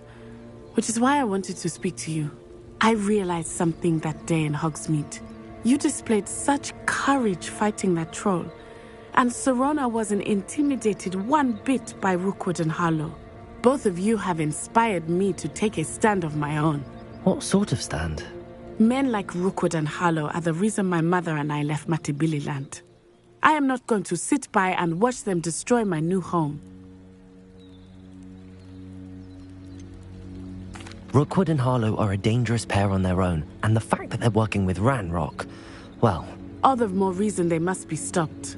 which is why I wanted to speak to you. I realized something that day in Hogsmeade. You displayed such courage fighting that troll, and Serona wasn't intimidated one bit by Rookwood and Harlow. Both of you have inspired me to take a stand of my own. What sort of stand? Men like Rookwood and Harlow are the reason my mother and I left Matibili land. I am not going to sit by and watch them destroy my new home. Rookwood and Harlow are a dangerous pair on their own, and the fact that they're working with Ranrock, well... All the more reason they must be stopped.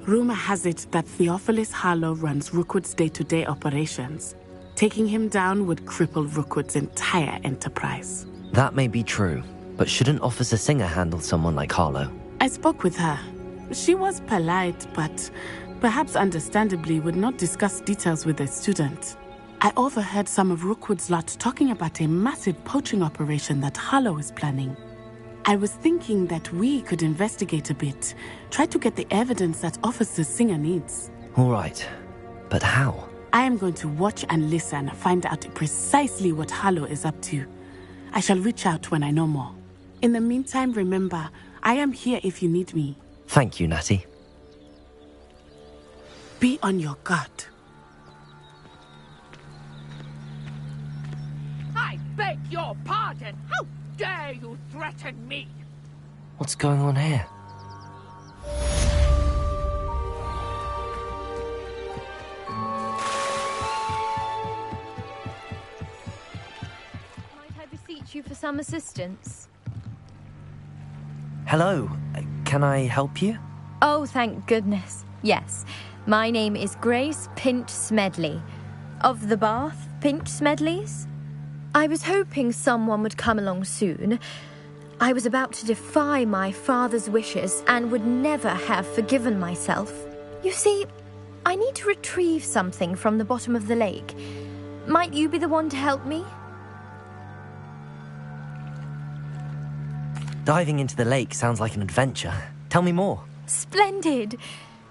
Rumor has it that Theophilus Harlow runs Rookwood's day-to-day operations. Taking him down would cripple Rookwood's entire enterprise. That may be true, but shouldn't Officer Singer handle someone like Harlow? I spoke with her. She was polite, but perhaps understandably would not discuss details with a student. I overheard some of Rookwood's lot talking about a massive poaching operation that Harlow is planning. I was thinking that we could investigate a bit, try to get the evidence that Officer Singer needs. All right, but how? I am going to watch and listen, find out precisely what Harlow is up to. I shall reach out when I know more. In the meantime, remember, I am here if you need me. Thank you, Natty. Be on your guard. I beg your pardon! How dare you threaten me? What's going on here? Might I beseech you for some assistance? Hello, can I help you? Oh, thank goodness. Yes. My name is Grace Pinch Smedley. Of the Bath Pinch Smedleys? I was hoping someone would come along soon. I was about to defy my father's wishes and would never have forgiven myself. You see, I need to retrieve something from the bottom of the lake. Might you be the one to help me? Diving into the lake sounds like an adventure. Tell me more. Splendid!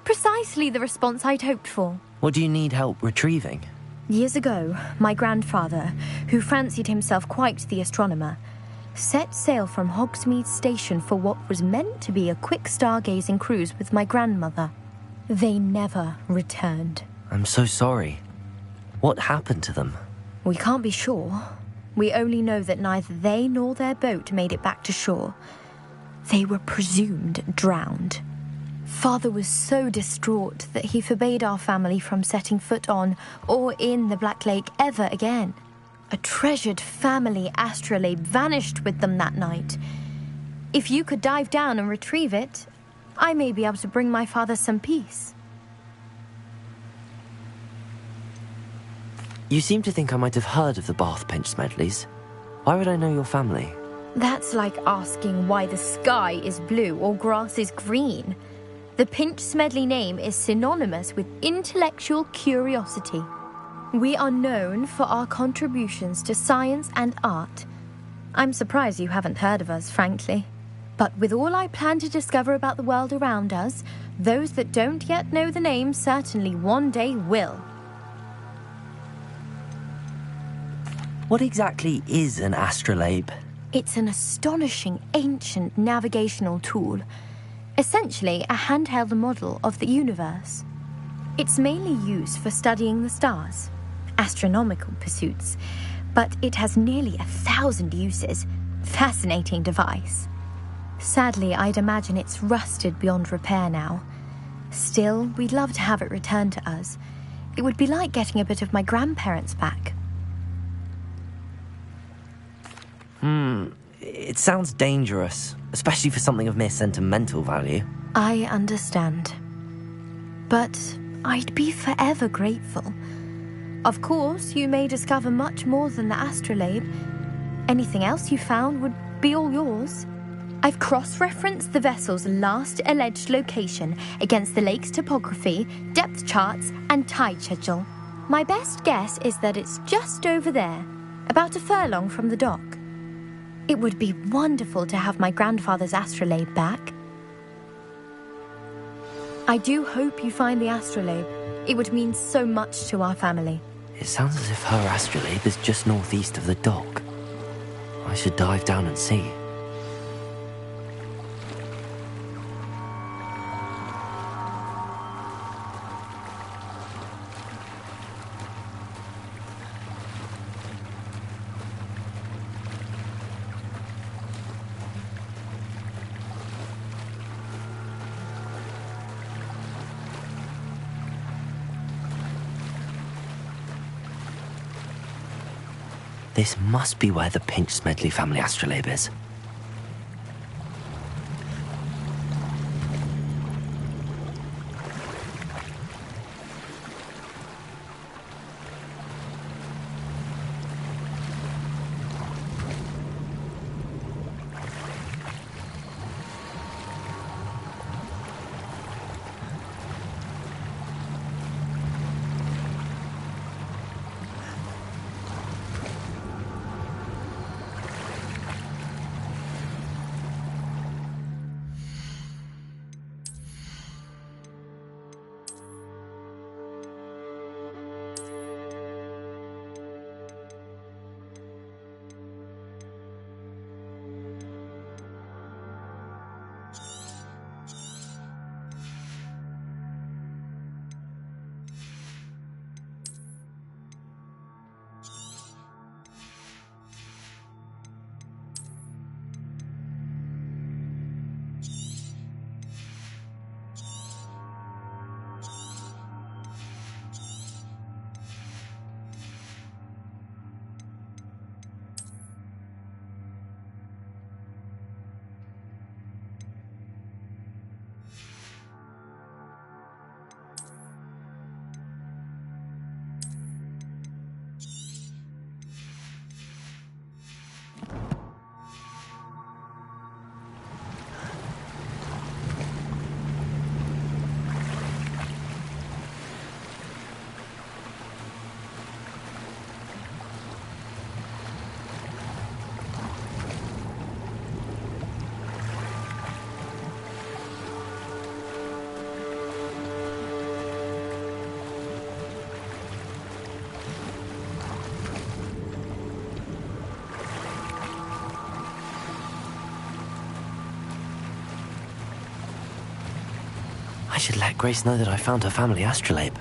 Precisely the response I'd hoped for. What do you need help retrieving? Years ago, my grandfather, who fancied himself quite the astronomer, set sail from Hogsmeade Station for what was meant to be a quick stargazing cruise with my grandmother. They never returned. I'm so sorry. What happened to them? We can't be sure. We only know that neither they nor their boat made it back to shore. They were presumed drowned. Father was so distraught that he forbade our family from setting foot on or in the Black Lake ever again. A treasured family astrolabe vanished with them that night. If you could dive down and retrieve it, I may be able to bring my father some peace. You seem to think I might have heard of the Bath Pinch Smedleys. Why would I know your family? That's like asking why the sky is blue or grass is green. The Pinch Smedley name is synonymous with intellectual curiosity. We are known for our contributions to science and art. I'm surprised you haven't heard of us, frankly. But with all I plan to discover about the world around us, those that don't yet know the name certainly one day will. What exactly is an astrolabe? It's an astonishing ancient navigational tool. Essentially a handheld model of the universe. It's mainly used for studying the stars, astronomical pursuits, but it has nearly 1,000 uses. Fascinating device. Sadly, I'd imagine it's rusted beyond repair now. Still, we'd love to have it returned to us. It would be like getting a bit of my grandparents back. It sounds dangerous, especially for something of mere sentimental value. I understand. But I'd be forever grateful. Of course, you may discover much more than the astrolabe. Anything else you found would be all yours. I've cross-referenced the vessel's last alleged location against the lake's topography, depth charts, and tide schedule. My best guess is that it's just over there, about a furlong from the dock. It would be wonderful to have my grandfather's astrolabe back. I do hope you find the astrolabe. It would mean so much to our family. It sounds as if her astrolabe is just northeast of the dock. I should dive down and see. This must be where the Pinch Smedley family astrolabe is. I should let Grace know that I found her family astrolabe.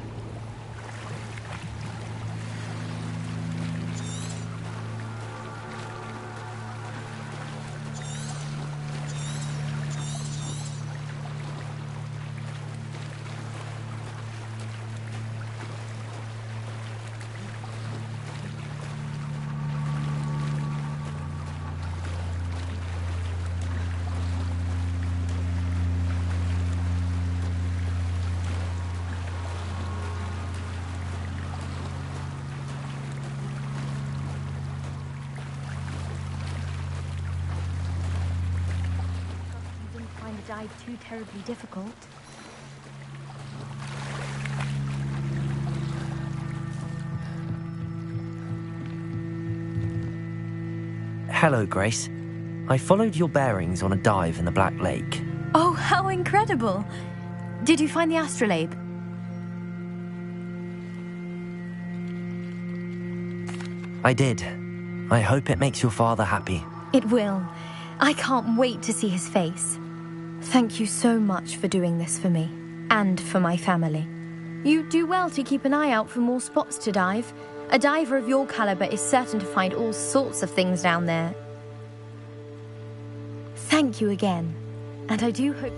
Dive too terribly difficult. Hello, Grace. I followed your bearings on a dive in the Black Lake. Oh, how incredible! Did you find the astrolabe? I did. I hope it makes your father happy. It will. I can't wait to see his face. Thank you so much for doing this for me, and for my family. You do well to keep an eye out for more spots to dive. A diver of your caliber is certain to find all sorts of things down there. Thank you again, and I do hope...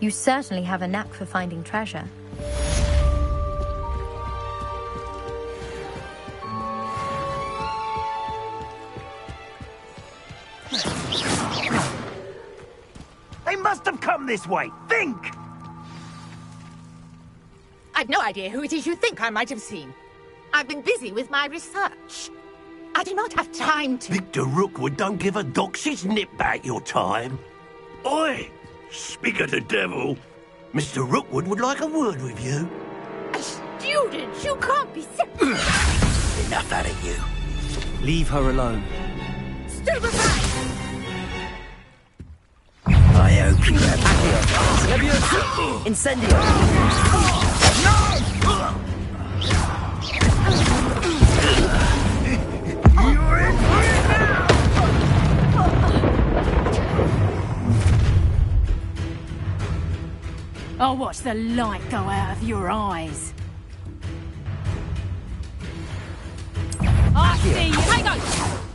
You certainly have a knack for finding treasure. They must have come this way. Think! I've no idea who it is you think I might have seen. I've been busy with my research. I do not have time to... Victor Rookwood don't give a doxy's nip back your time. Oi! Speak of the devil. Mr. Rookwood would like a word with you. A student? You can't be sick. Enough out of you. Leave her alone. Stupefy! I hope you have... Incendio! You're in for it now! I'll watch the light go out of your eyes.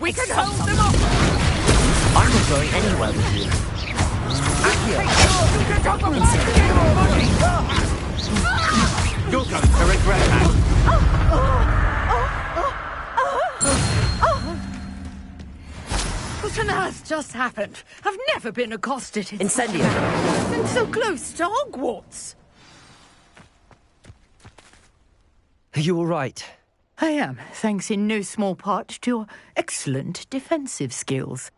We can hold them off! I'm not going anywhere with you. You're going to regret that. What on earth just happened? I've never been accosted in Incendio. I've been so close to Hogwarts. Are you all right? I am, thanks in no small part to your excellent defensive skills.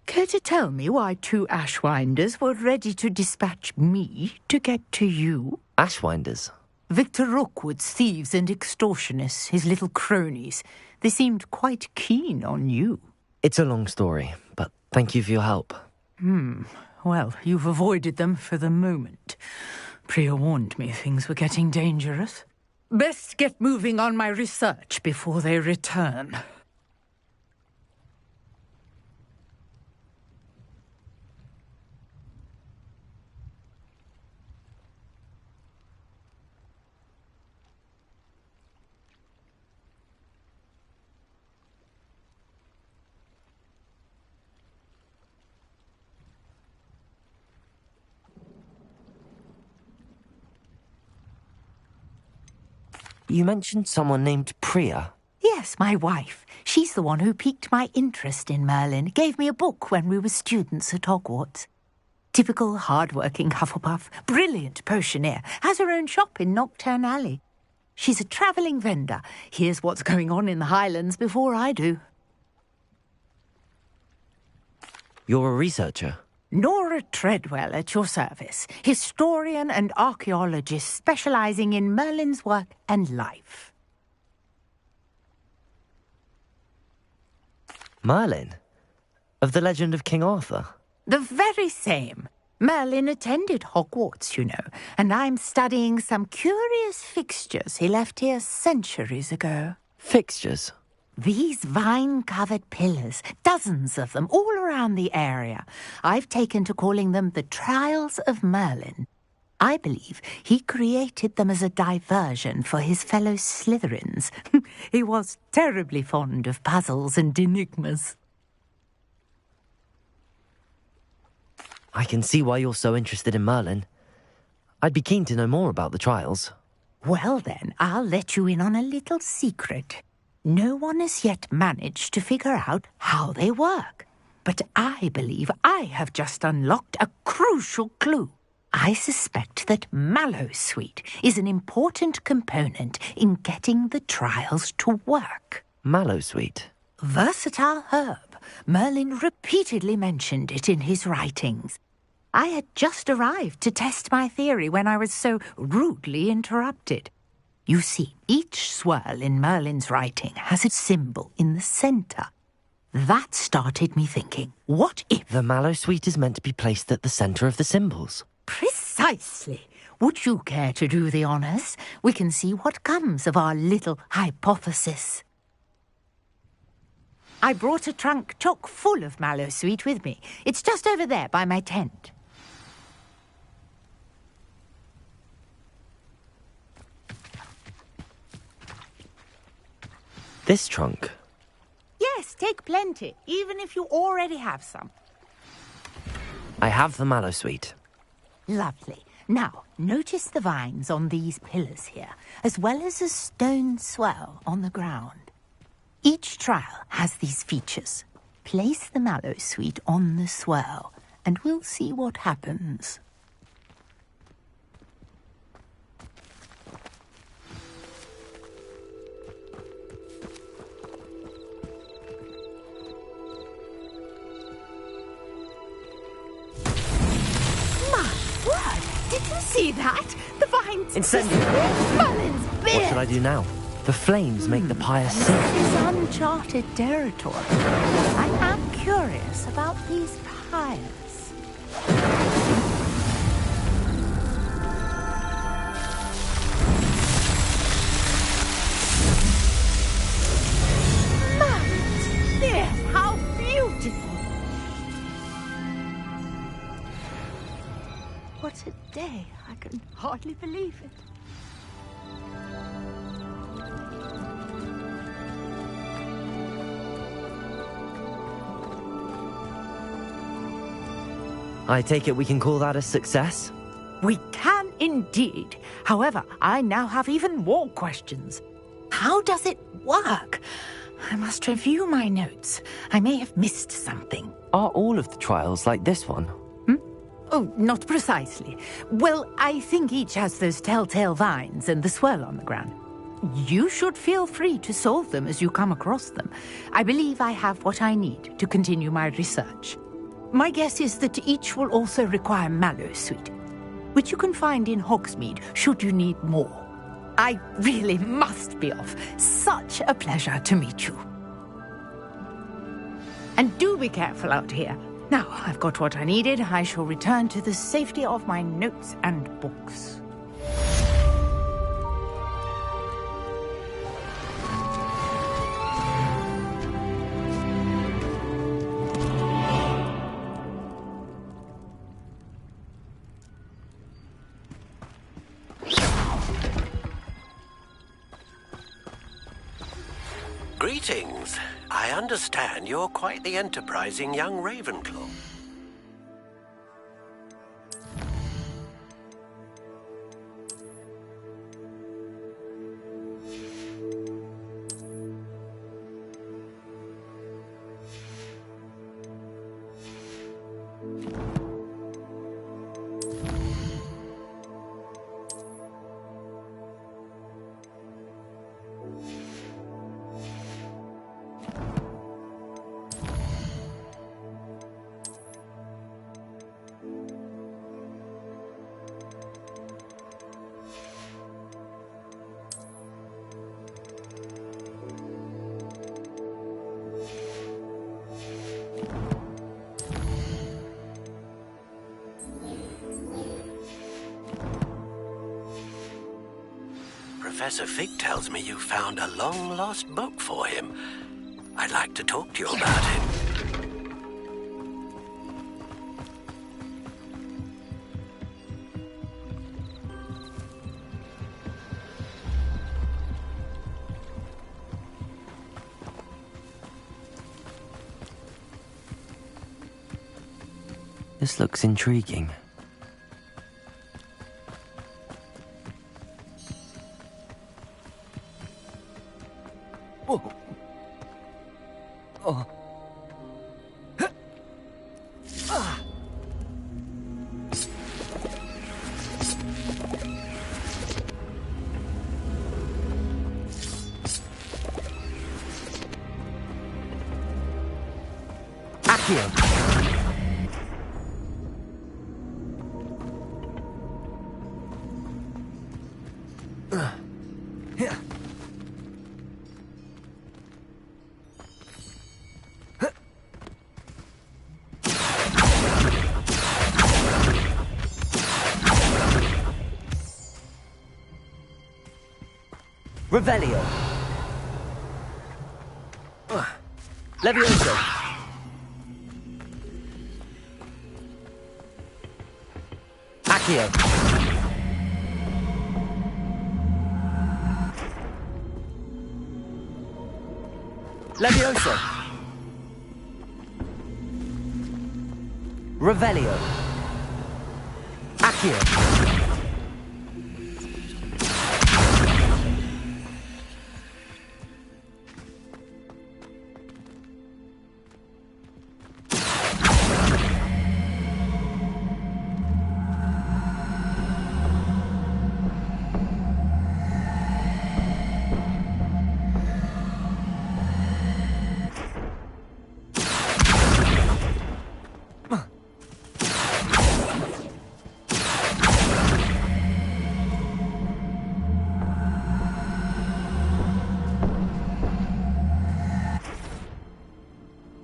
Care to tell me why 2 Ashwinders were ready to dispatch me to get to you? Ashwinders? Victor Rookwood's thieves and extortionists, his little cronies. They seemed quite keen on you. It's a long story, but thank you for your help. Well, you've avoided them for the moment. Priya warned me things were getting dangerous. Best get moving on my research before they return. You mentioned someone named Priya. Yes, my wife. She's the one who piqued my interest in Merlin. Gave me a book when we were students at Hogwarts. Typical hard-working Hufflepuff. Brilliant potioneer. Has her own shop in Nocturne Alley. She's a travelling vendor. Hears what's going on in the Highlands before I do. You're a researcher? Nora Treadwell at your service. Historian and archaeologist specialising in Merlin's work and life. Merlin? Of the legend of King Arthur? The very same. Merlin attended Hogwarts, you know, and I'm studying some curious fixtures he left here centuries ago. Fixtures? These vine-covered pillars, dozens of them, all around the area. I've taken to calling them the Trials of Merlin. I believe he created them as a diversion for his fellow Slytherins. He was terribly fond of puzzles and enigmas. I can see why you're so interested in Merlin. I'd be keen to know more about the trials. Well then, I'll let you in on a little secret. No one has yet managed to figure out how they work. But I believe I have just unlocked a crucial clue. I suspect that Mallowsweet is an important component in getting the trials to work. Mallowsweet? Versatile herb. Merlin repeatedly mentioned it in his writings. I had just arrived to test my theory when I was so rudely interrupted. You see, each swirl in Merlin's writing has a symbol in the centre. That started me thinking, what if... The Mallowsweet is meant to be placed at the centre of the symbols. Precisely. Would you care to do the honours? We can see what comes of our little hypothesis. I brought a trunk chock full of Mallowsweet with me. It's just over there by my tent. This trunk? Yes, take plenty, even if you already have some. I have the Mallowsweet. Lovely. Now, notice the vines on these pillars here, as well as a stone swell on the ground. Each trial has these features. Place the Mallowsweet on the swell, and we'll see what happens. Did you see that? The vines... Incendio! Merlin's beard! What should I do now? The flames make the pyre sink. This is uncharted territory. I am curious about these pyres. Merlin's beard! How beautiful! What a day. I can hardly believe it. I take it we can call that a success? We can indeed. However, I now have even more questions. How does it work? I must review my notes. I may have missed something. Are all of the trials like this one? Oh, not precisely. Well, I think each has those telltale vines and the swirl on the ground. You should feel free to solve them as you come across them. I believe I have what I need to continue my research. My guess is that each will also require mallowsweet, which you can find in Hogsmeade should you need more. I really must be off. Such a pleasure to meet you. And do be careful out here. Now I've got what I needed, I shall return to the safety of my notes and books. Greetings. I understand you're quite the enterprising young Ravenclaw. Professor Fig tells me you found a long-lost book for him. I'd like to talk to you about it. This looks intriguing. Revelio. Levioso. Accio. Levioso. Revelio. Accio.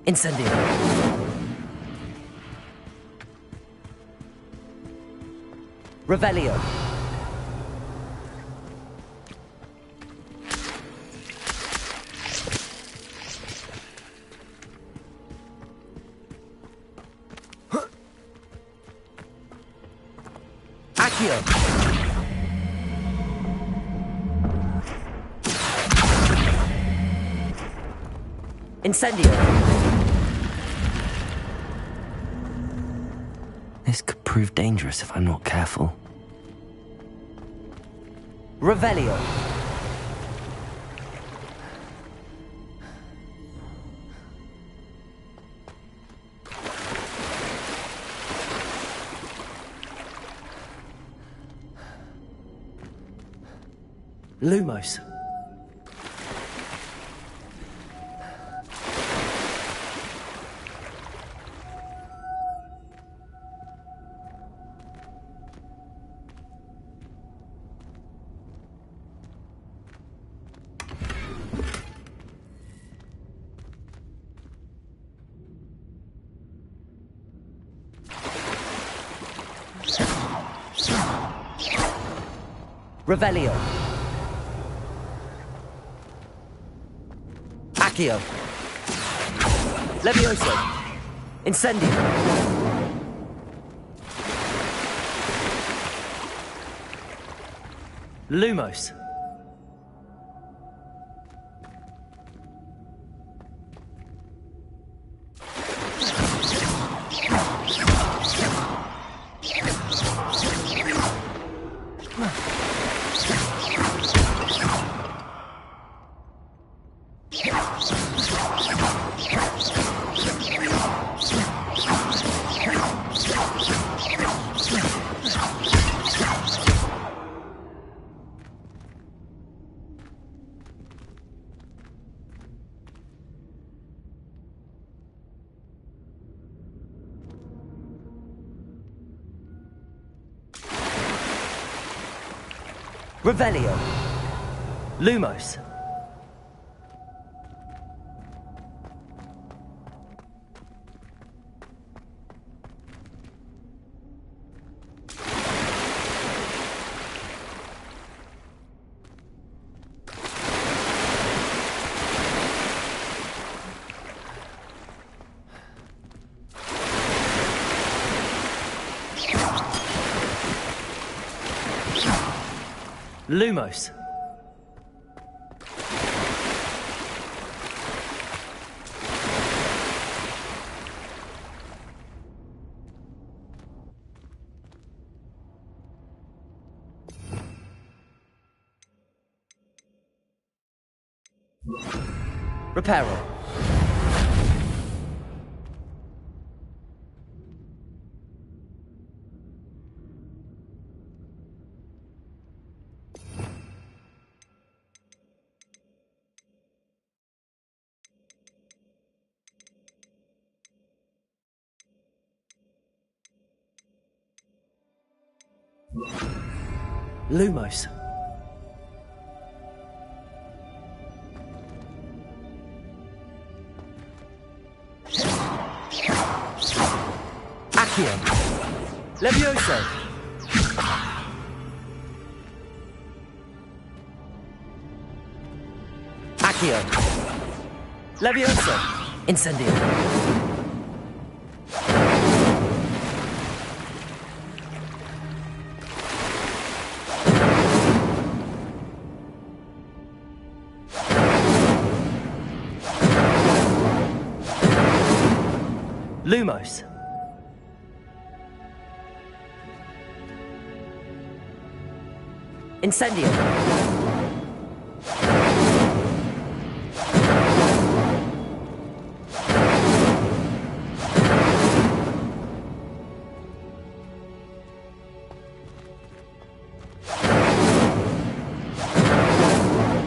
Incendio. Revelio. Accio. Incendio. This could prove dangerous if I'm not careful. Revelio. Lumos. Revelio. Accio. Levioso. Incendio. Lumos. Revelio. Lumos. Lumos. Reparo. Lumos. Accio. Levioso. Accio. Levioso. Incendio. Lumos. Incendio.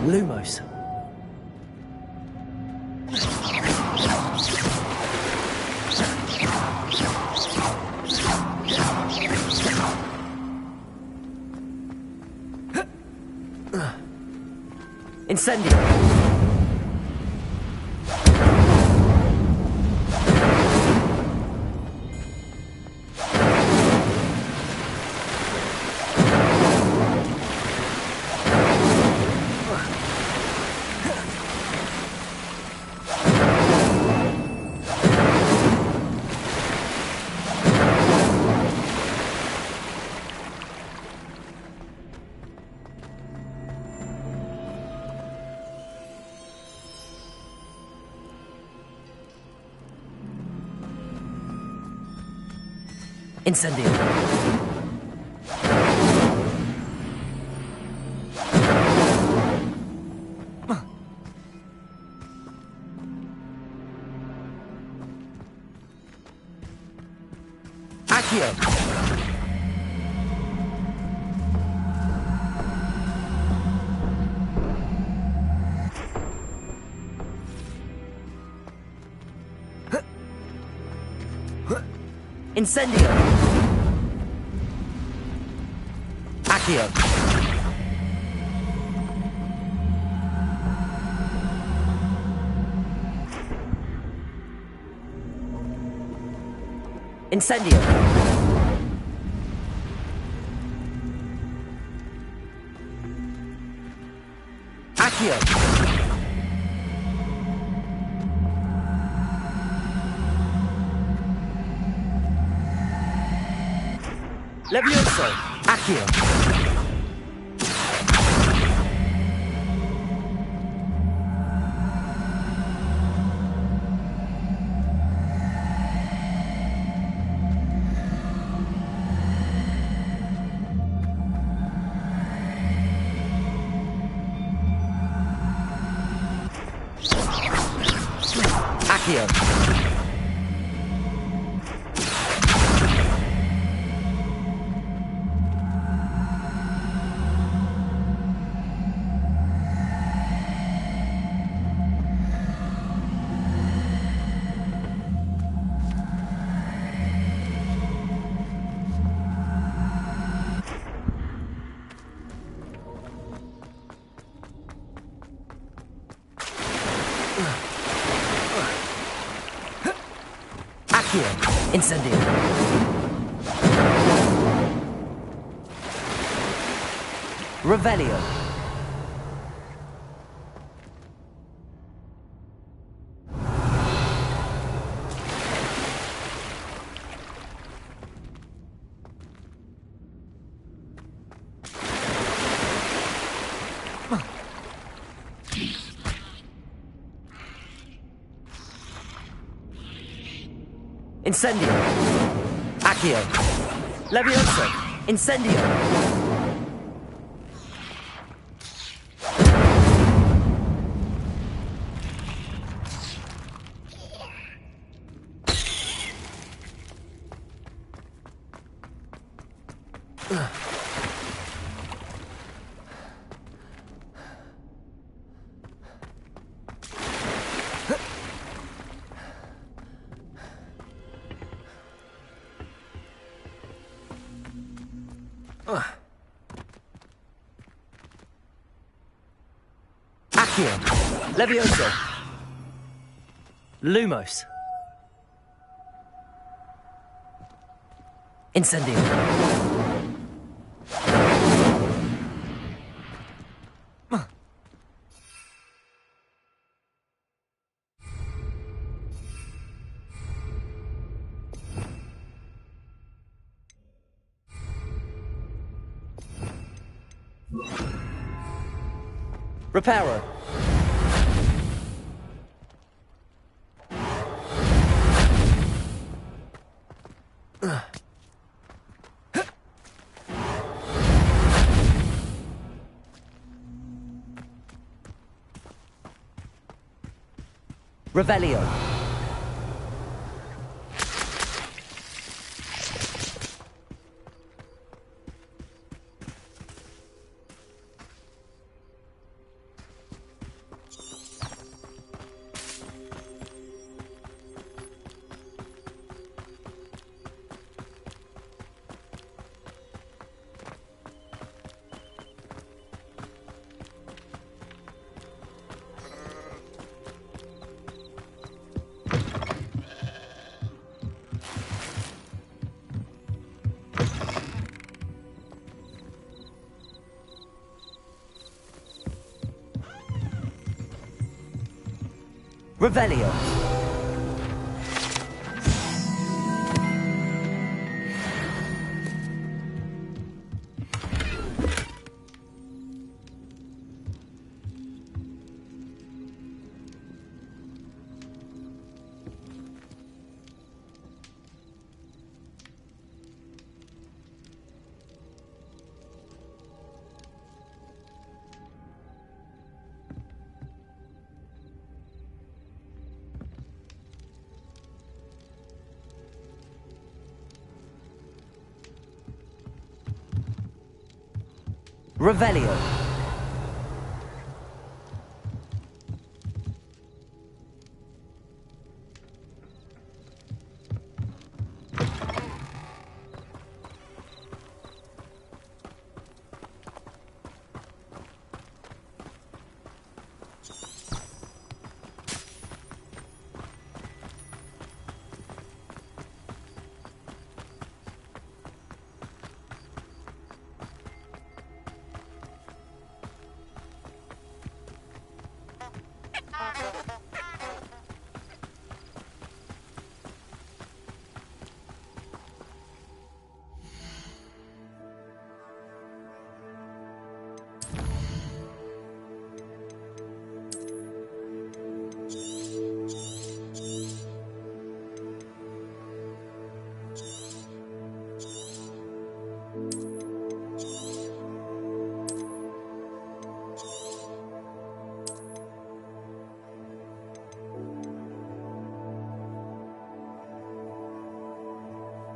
Lumos. Incendio. Incendio. Accio. Incendio. Accio. Incendio. Accio. Levioso. Accio. Accio. Accio. Incendio. Revelio. Incendio. Accio. Levioso. Incendio. Accio. Levioso. Lumos. Incendio. Reparo. Revelio. Revelio. Revelio.